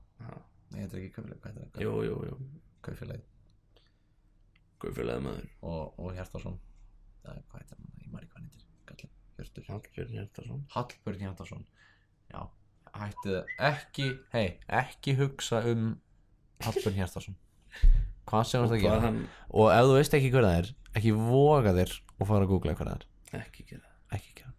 Speaker 3: nei, þetta ekki kaupfélag, hvað heitir það?
Speaker 1: Jú
Speaker 3: Kaupfélagið
Speaker 1: Guðfélagið maður
Speaker 3: og Hjartarson hvað heitir hann, ég maður ekki hvað hann heitir kallinn, Hjörtur
Speaker 1: Hallbjörn Hjartarson
Speaker 3: Hallbjörn Hjartarson já, hættið ekki hugsa Hallbjörn Hjartarson hvað sem þú ert að gera og ef þú veist ekki hver það er ekki voga þér og fara að googla hver það er
Speaker 1: ekki gera
Speaker 3: ekki gera